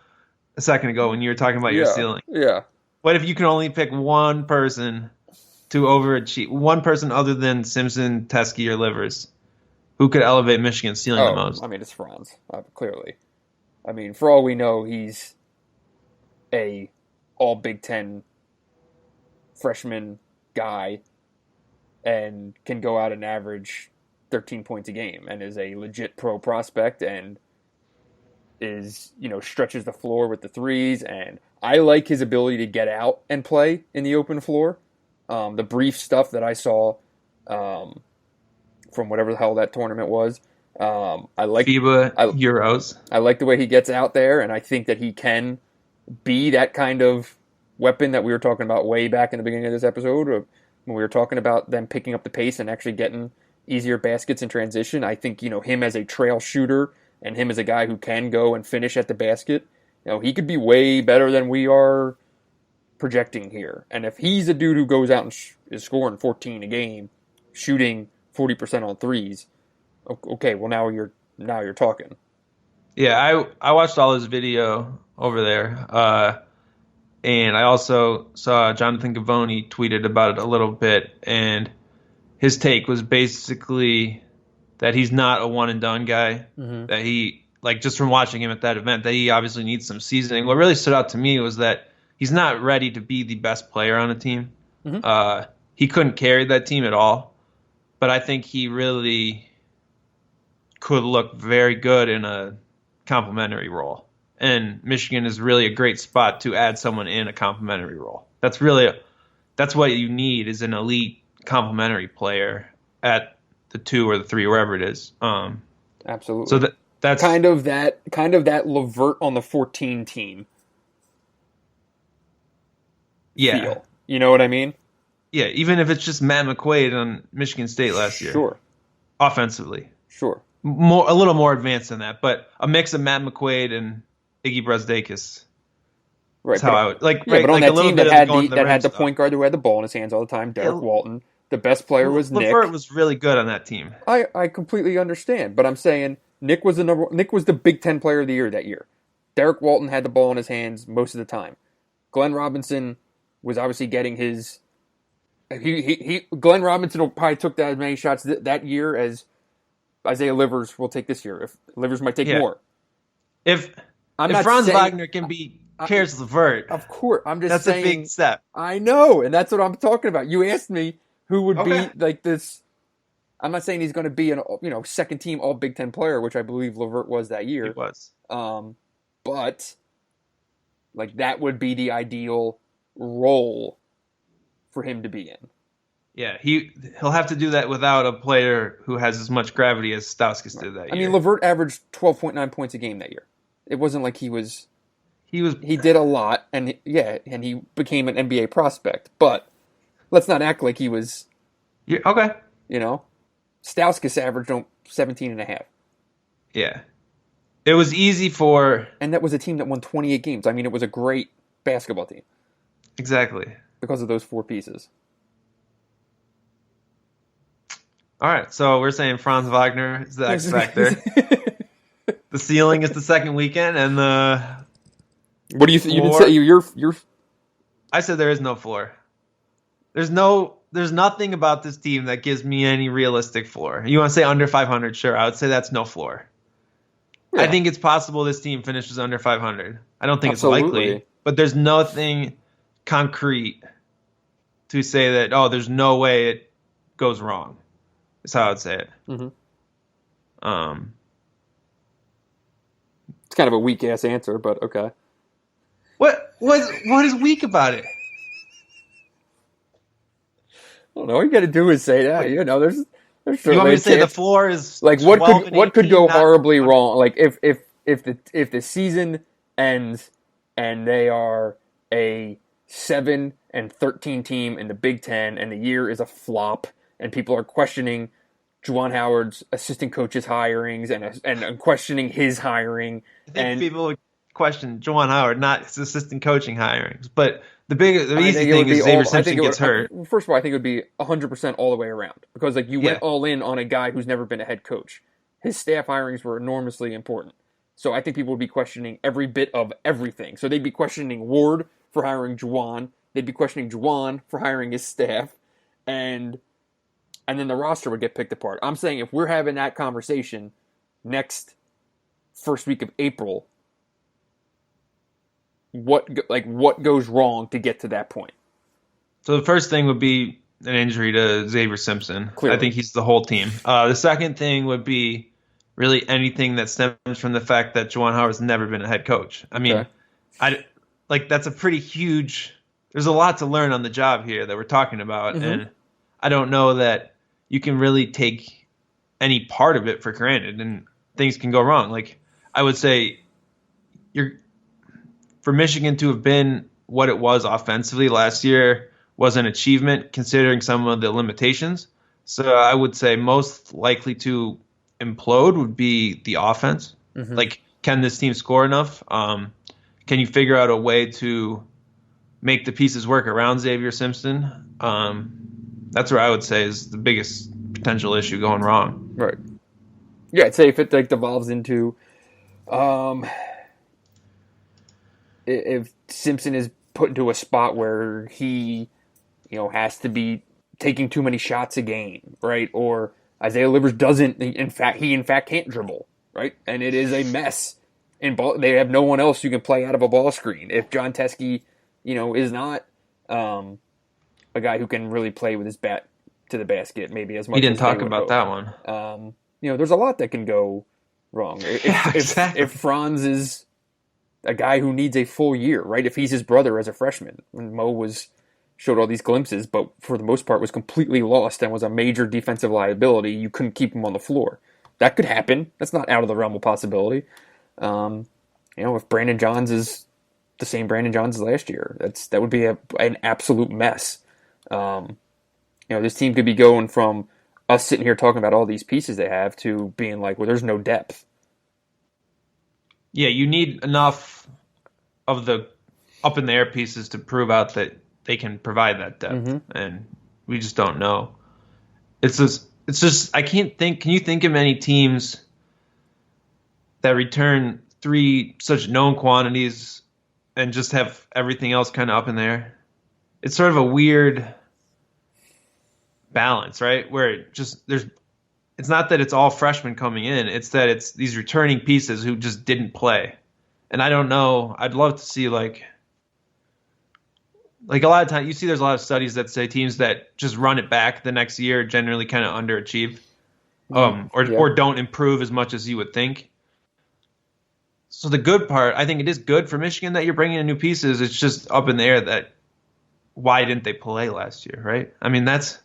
a second ago when you were talking about your ceiling. Yeah. What if you can only pick one person to overachieve? One person other than Simpson, Teskey, or Livers, who could elevate Michigan's ceiling the most? I mean, it's Franz, clearly. I mean, for all we know, he's a all Big Ten freshman guy and can go out and average 13 points a game and is a legit pro prospect and is, stretches the floor with the threes. And I like his ability to get out and play in the open floor. The brief stuff that I saw from whatever the hell that tournament was, I like FIBA Euros. I like the way he gets out there, and I think that he can be that kind of weapon that we were talking about way back in the beginning of this episode when we were talking about them picking up the pace and actually getting easier baskets in transition. I think, him as a trail shooter and him as a guy who can go and finish at the basket, he could be way better than we are projecting here. And if he's a dude who goes out and is scoring 14 a game, shooting 40% on threes, okay, well now you're talking. Yeah, I watched all his video over there, and I also saw Jonathan Gavoni tweeted about it a little bit, and his take was basically that he's not a one and done guy. Mm-hmm. That he, just from watching him at that event, that he obviously needs some seasoning. What really stood out to me was that he's not ready to be the best player on a team. Mm-hmm. He couldn't carry that team at all, but I think he really could look very good in a complementary role. And Michigan is really a great spot to add someone in a complementary role. That's what you need, is an elite complementary player at the 2 or the 3, wherever it is. Absolutely. So that's kind of that Levert on the 14 team. Yeah. Feel. You know what I mean? Yeah, even if it's just Matt McQuaid on Michigan State last year. Sure. Offensively. Sure. A little more advanced than that, but a mix of Matt McQuaid and Iggy Brasdeikis. Right. That's how I would but on that team that had the point guard who had the ball in his hands all the time, Derek Walton. The best player was Nick. Levert was really good on that team. I completely understand, but I'm saying Nick was the Big Ten player of the year that year. Derek Walton had the ball in his hands most of the time. Glenn Robinson was obviously getting his. Glenn Robinson probably took that as many shots that year as Isaiah Livers will take this year. If Livers might take more. If Franz Wagner can be Caris LeVert, of course, I'm just saying that's a big step. I know, and that's what I'm talking about. You asked me who would be like this. I'm not saying he's going to be an second team All Big Ten player, which I believe LeVert was that year. He was. but like that would be the ideal role for him to be in. Yeah, he'll have to do that without a player who has as much gravity as Stauskas did that year. I mean, LeVert averaged 12.9 points a game that year. It wasn't like he did a lot, and he became an NBA prospect. But let's not act like he was. Okay. Stauskas averaged 17.5. Yeah, it was easy for, and that was a team that won 28 games. I mean, it was a great basketball team. Exactly. Because of those 4 pieces. All right, so we're saying Franz Wagner is the X factor. The ceiling is the second weekend, and the. What do you think? You didn't say you're. I said there is no floor. There's nothing about this team that gives me any realistic floor. You want to say under 500? Sure, I would say that's no floor. Yeah. I think it's possible this team finishes under 500. I don't think Absolutely. It's likely, but there's nothing concrete to say that there's no way it goes wrong. That's how I would say it. Mm-hmm. It's kind of a weak ass answer, but okay. What is weak about it? I don't know. All you got to do is say that. There's you want me to say the floor is like what could go horribly wrong? Like if the season ends and they are a 7-13 team in the Big Ten and the year is a flop and people are questioning Juwan Howard's assistant coach's hirings and questioning his hiring. I think people would question Juwan Howard, not his assistant coaching hirings. But the easy thing is Zavier Simpson gets hurt. First of all, I think it would be 100% all the way around because you went all in on a guy who's never been a head coach. His staff hirings were enormously important. So I think people would be questioning every bit of everything. So they'd be questioning Ward for hiring Juwan. They'd be questioning Juwan for hiring his staff. And then the roster would get picked apart. I'm saying if we're having that conversation next first week of April, what goes wrong to get to that point? So the first thing would be an injury to Zavier Simpson. Clearly. I think he's the whole team. The second thing would be really anything that stems from the fact that Juwan Howard's never been a head coach. I mean, that's a pretty huge. There's a lot to learn on the job here that we're talking about, and I don't know that you can really take any part of it for granted, and things can go wrong. Like I would say, for Michigan to have been what it was offensively last year was an achievement considering some of the limitations. So I would say most likely to implode would be the offense. Mm-hmm. Like, can this team score enough? Can you figure out a way to make the pieces work around Zavier Simpson? That's where I would say is the biggest potential issue going wrong. Right. Yeah, I'd say if it devolves into if Simpson is put into a spot where he, has to be taking too many shots a game, right? Or Isaiah Livers doesn't, in fact can't dribble, right? And it is a mess. They have no one else who can play out of a ball screen. If John Teskey, is not a guy who can really play with his bat to the basket, maybe as much. He didn't as talk about that one. There's a lot that can go wrong. If Franz is a guy who needs a full year, right? If he's his brother as a freshman, when Mo showed all these glimpses, but for the most part was completely lost and was a major defensive liability, you couldn't keep him on the floor. That could happen. That's not out of the realm of possibility. If Brandon Johns is the same Brandon Johns as last year, that would be an absolute mess. This team could be going from us sitting here talking about all these pieces they have to being like, well, there's no depth. Yeah, you need enough of the up in the air pieces to prove out that they can provide that depth, and we just don't know. It's just I can't think. Can you think of any teams that return 3 such known quantities and just have everything else kind of up in there? It's sort of a weird balance, right? Where it's not that it's all freshmen coming in, it's that it's these returning pieces who just didn't play. And I don't know, I'd love to see like a lot of times you see there's a lot of studies that say teams that just run it back the next year generally kind of underachieve or don't improve as much as you would think. So the good part, I think it is good for Michigan that you're bringing in new pieces. It's just up in the air that why didn't they play last year, right? I mean, that's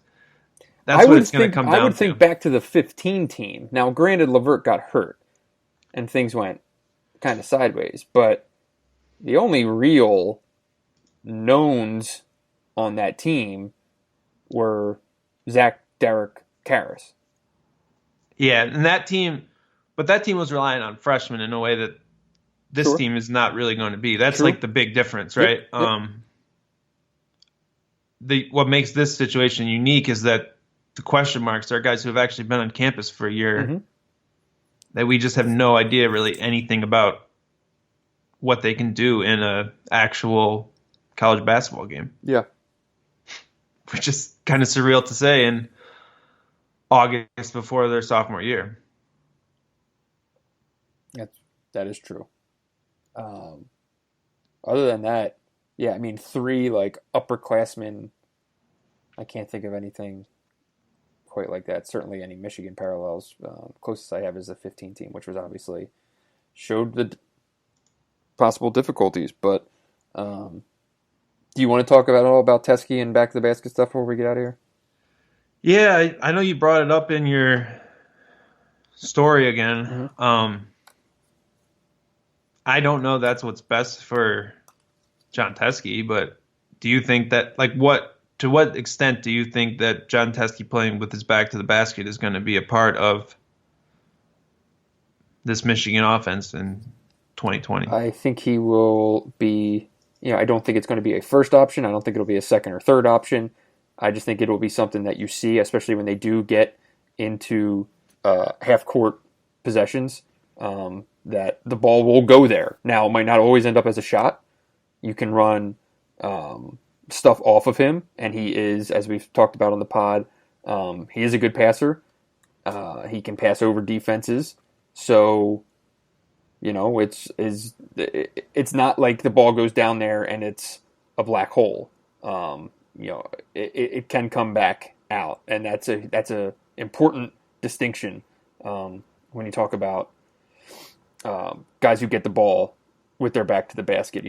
what it's going to come down to. I would think back to the 15 team. Now, granted, LeVert got hurt, and things went kind of sideways, but the only real knowns on that team were Zach, Derek, Karras. Yeah, and that team was relying on freshmen in a way that this team is not really going to be. That's like the big difference, right? Yep. What makes this situation unique is that the question marks are guys who have actually been on campus for a year that we just have no idea really anything about what they can do in a actual college basketball game. Yeah. Which is kind of surreal to say in August before their sophomore year. That is true. Other than that, yeah, I mean, 3 like upperclassmen. I can't think of anything quite like that. Certainly, any Michigan parallels. Closest I have is the 15 team, which was obviously showed the possible difficulties. But do you want to talk about Teske and back to the basket stuff before we get out of here? Yeah, I know you brought it up in your story again. I don't know that's what's best for Jon Teske, but do you think that, to what extent do you think that Jon Teske playing with his back to the basket is going to be a part of this Michigan offense in 2020? I think he will be, I don't think it's going to be a first option. I don't think it'll be a second or third option. I just think it will be something that you see, especially when they do get into half-court possessions, that the ball will go there. Now, it might not always end up as a shot. You can run stuff off of him, and he is, as we've talked about on the pod, he is a good passer. He can pass over defenses. So, it's not like the ball goes down there and it's a black hole. It can come back out, and that's a important distinction when you talk about guys who get the ball with their back to the basket.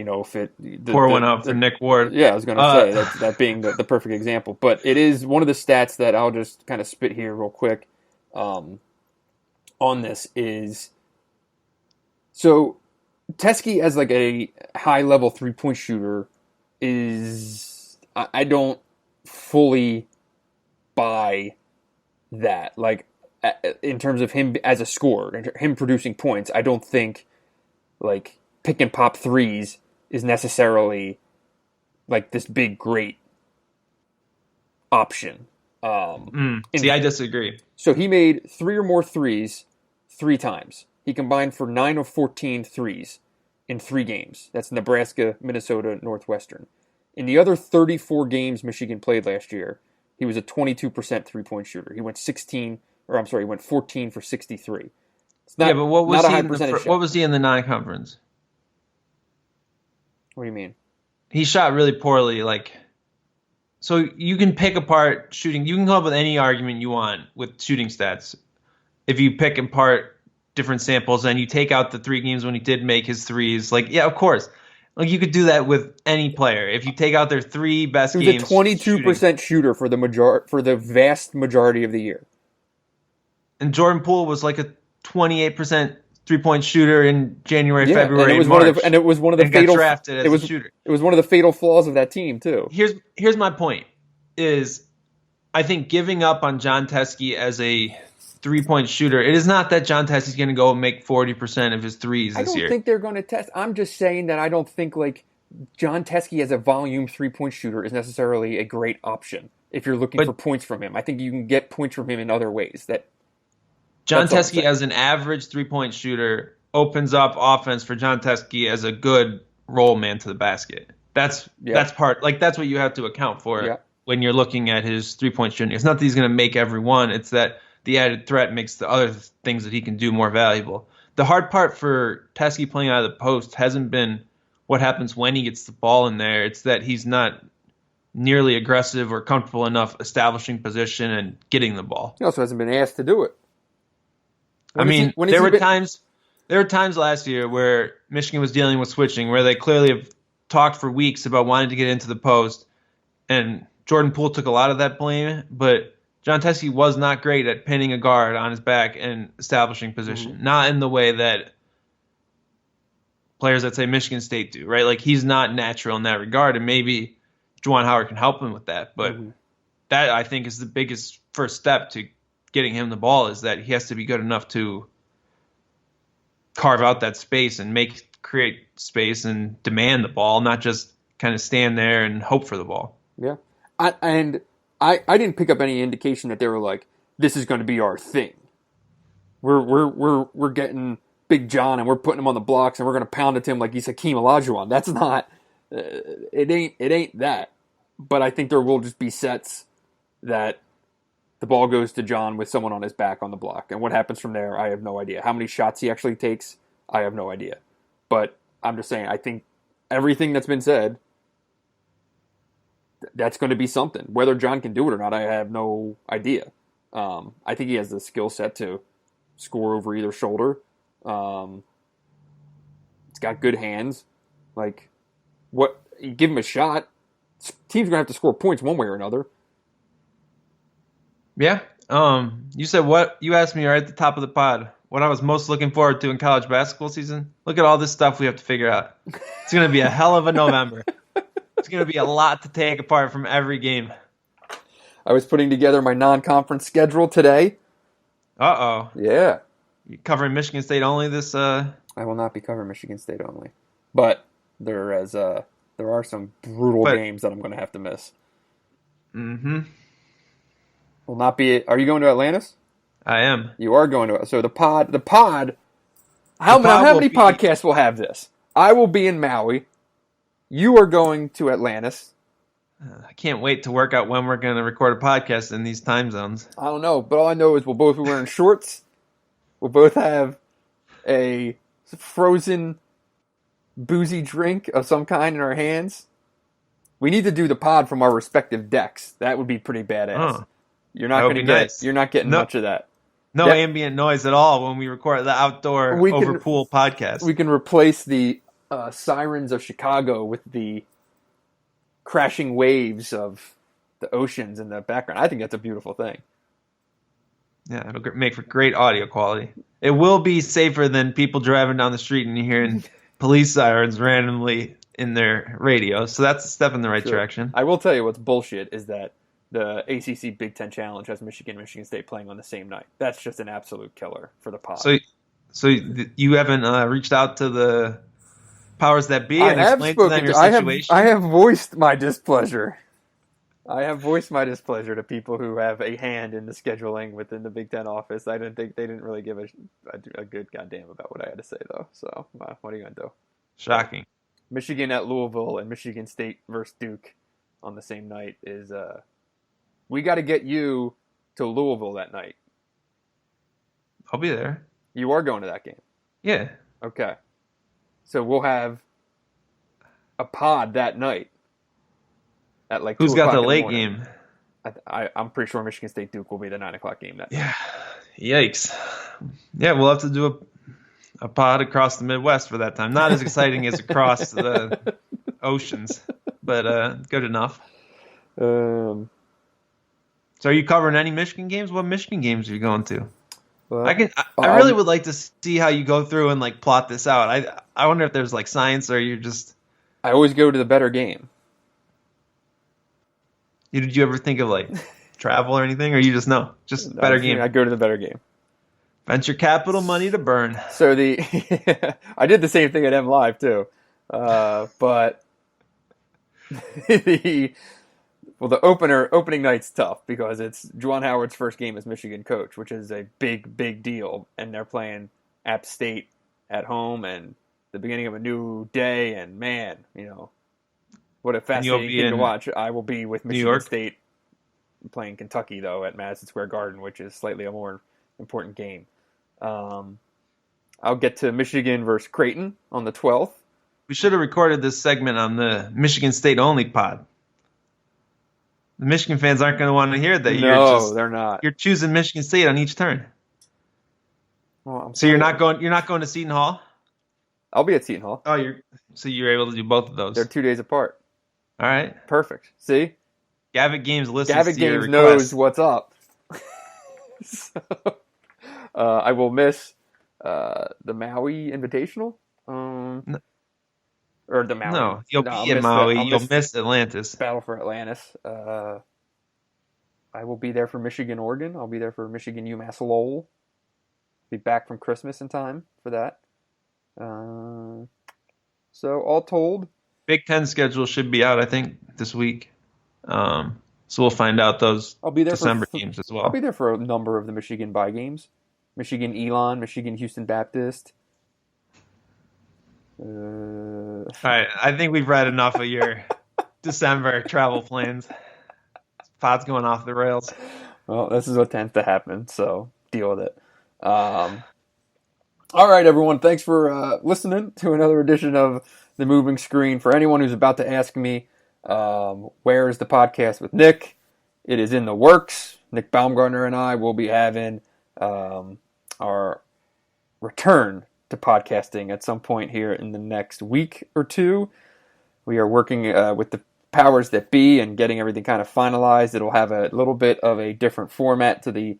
Pour one up for Nick Ward. Yeah, I was going to say that being the perfect example. But it is one of the stats that I'll just kind of spit here real quick on this is so Teske as like a high level 3-point shooter is I don't fully buy that. Like in terms of him as a scorer, him producing points, I don't think like pick and pop threes is necessarily like this big great option. I disagree. So he made 3 or more threes 3 times. He combined for 9 of 14 threes in 3 games. That's Nebraska, Minnesota, Northwestern. In the other 34 games Michigan played last year, he was a 22% 3-point shooter. He went 14 for 63. It's not, but what was not a he high in percentage what was he in the non-conference? What do you mean? He shot really poorly. So you can pick apart shooting. You can come up with any argument you want with shooting stats. If you pick apart different samples and you take out the 3 games when he did make his threes, of course. You could do that with any player. If you take out their 3 best games, he was a 22% shooter for the vast majority of the year. And Jordan Poole was like a 28% 3-point shooter in January, February, and March. It was one of the fatal drafted as a shooter. It was one of the fatal flaws of that team too. Here's my point: is I think giving up on Jon Teske as a 3-point shooter, it is not that Jon Teske is going to go and make 40% of his threes this year. I don't think they're going to test. I'm just saying that I don't think Jon Teske as a volume 3-point shooter is necessarily a great option if you're looking for points from him. I think you can get points from him in other ways. Jon Teske as an average 3-point shooter opens up offense for Jon Teske as a good roll man to the basket. That's what you have to account for when you're looking at his 3-point shooting. It's not that he's going to make every one. It's that the added threat makes the other things that he can do more valuable. The hard part for Teske playing out of the post hasn't been what happens when he gets the ball in there. It's that he's not nearly aggressive or comfortable enough establishing position and getting the ball. He also hasn't been asked to do it. There were times There were times last year where Michigan was dealing with switching, where they clearly have talked for weeks about wanting to get into the post, and Jordan Poole took a lot of that blame, but John Teske was not great at pinning a guard on his back and establishing position. Mm-hmm. Not in the way that players that say Michigan State do, right? Like, he's not natural in that regard, and maybe Juwan Howard can help him with that. But that, I think, is the biggest first step to getting him the ball, is that he has to be good enough to carve out that space and create space and demand the ball, not just kind of stand there and hope for the ball. Yeah. I didn't pick up any indication that they were like, this is going to be our thing. We're getting Big John and we're putting him on the blocks and we're going to pound it to him like he's Hakeem Olajuwon. That's not. It ain't that. But I think there will just be sets that the ball goes to John with someone on his back on the block, and what happens from there, I have no idea. How many shots he actually takes, I have no idea. But I'm just saying, I think everything that's been said, that's going to be something. Whether John can do it or not, I have no idea. I think he has the skill set to score over either shoulder. He's got good hands. Like, what? You give him a shot, team's going to have to score points one way or another. Yeah. You said what? You asked me right at the top of the pod what I was most looking forward to in college basketball season. Look at all this stuff we have to figure out. It's going to be a hell of a November. It's going to be a lot to take apart from every game. I was putting together my non-conference schedule today. Uh-oh. Yeah. You covering Michigan State only this? I will not be covering Michigan State only. But there are some brutal games that I'm going to have to miss. Mm-hmm. Will not be. Are you going to Atlantis? I am. You are going to. So the pod. How many podcasts will have this? I will be in Maui. You are going to Atlantis. I can't wait to work out when we're going to record a podcast in these time zones. I don't know, but all I know is we'll both be wearing shorts. We'll both have a frozen boozy drink of some kind in our hands. We need to do the pod from our respective decks. That would be pretty badass. Huh. You're not going to get. Nice. You're not getting much of that. No ambient noise at all when we record the outdoor over pool podcast. We can replace the sirens of Chicago with the crashing waves of the oceans in the background. I think that's a beautiful thing. Yeah, it'll make for great audio quality. It will be safer than people driving down the street and hearing police sirens randomly in their radio. So that's a step in the right direction. I will tell you what's bullshit is that the ACC Big Ten Challenge has Michigan State playing on the same night. That's just an absolute killer for the pod. So you haven't reached out to the powers that be and explained to them your situation? I have voiced my displeasure. To people who have a hand in the scheduling within the Big Ten office. I didn't think they didn't really give a good goddamn about what I had to say, though. So what are you going to do? Shocking. Michigan at Louisville and Michigan State versus Duke on the same night is... we got to get you to Louisville that night. I'll be there. You are going to that game? Yeah. Okay. So we'll have a pod that night at like 2 Who's got the in late morning. game? I'm pretty sure Michigan State Duke will be the 9 o'clock game that night. Yeah. Yikes. Yeah, we'll have to do a pod across the Midwest for that time. Not as exciting as across the oceans, but good enough. So are you covering any Michigan games? What Michigan games are you going to? I really would like to see how you go through and like plot this out. I wonder if there's like science or you're just... I always go to the better game. Did you ever think of like travel or anything, or you just better game? I go to the better game. Venture capital money to burn. So I did the same thing at M Live too, but the opening night's tough because it's Juwan Howard's first game as Michigan coach, which is a big deal, and they're playing App State at home and the beginning of a new day, and man, what a fascinating thing to watch. I will be with Michigan State playing Kentucky, though, at Madison Square Garden, which is slightly a more important game. I'll get to Michigan versus Creighton on the 12th. We should have recorded this segment on the Michigan State only pod. The Michigan fans aren't going to want to hear that. No, they're not. You're choosing Michigan State on each turn. Well, so you're not going to Seton Hall? I'll be at Seton Hall. Oh, you're able to do both of those. They're 2 days apart. All right. Perfect. See? Gavitt Games listens Gavitt to your Games request. knows what's up. So, I will miss the Maui Invitational. Or the Maui. No, you'll be in Maui. You'll miss Atlantis. Battle for Atlantis. I will be there for Michigan, Oregon. I'll be there for Michigan, UMass Lowell. Be back from Christmas in time for that. So all told, Big Ten schedule should be out, I think, this week. So we'll find out those I'll be there December games as well. I'll be there for a number of the Michigan bye games. Michigan Elon, Michigan Houston Baptist. All right, I think we've read enough of your December travel plans. Pod's going off the rails. Well, this is what tends to happen, so deal with it. All right, everyone. Thanks for listening to another edition of The Moving Screen. For anyone who's about to ask me, where is the podcast with Nick? It is in the works. Nick Baumgartner and I will be having our return to podcasting at some point here in the next week or two. We are working with the powers that be and getting everything kind of finalized. It'll have a little bit of a different format to the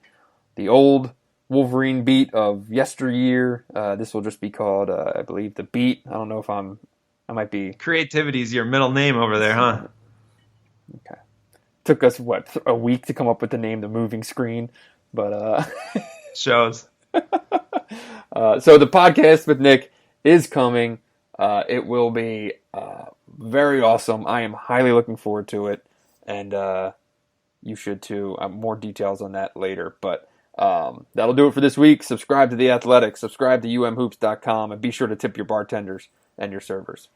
old Wolverine beat of yesteryear. This will just be called, I believe, The Beat. I don't know if I might be... Creativity is your middle name over there, huh? Okay. Took us, a week to come up with the name The Moving Screen, but... Shows. So the podcast with Nick is coming. It will be very awesome. I am highly looking forward to it, and you should too. More details on that later, but that'll do it for this week. Subscribe to The Athletic, subscribe to umhoops.com, and be sure to tip your bartenders and your servers.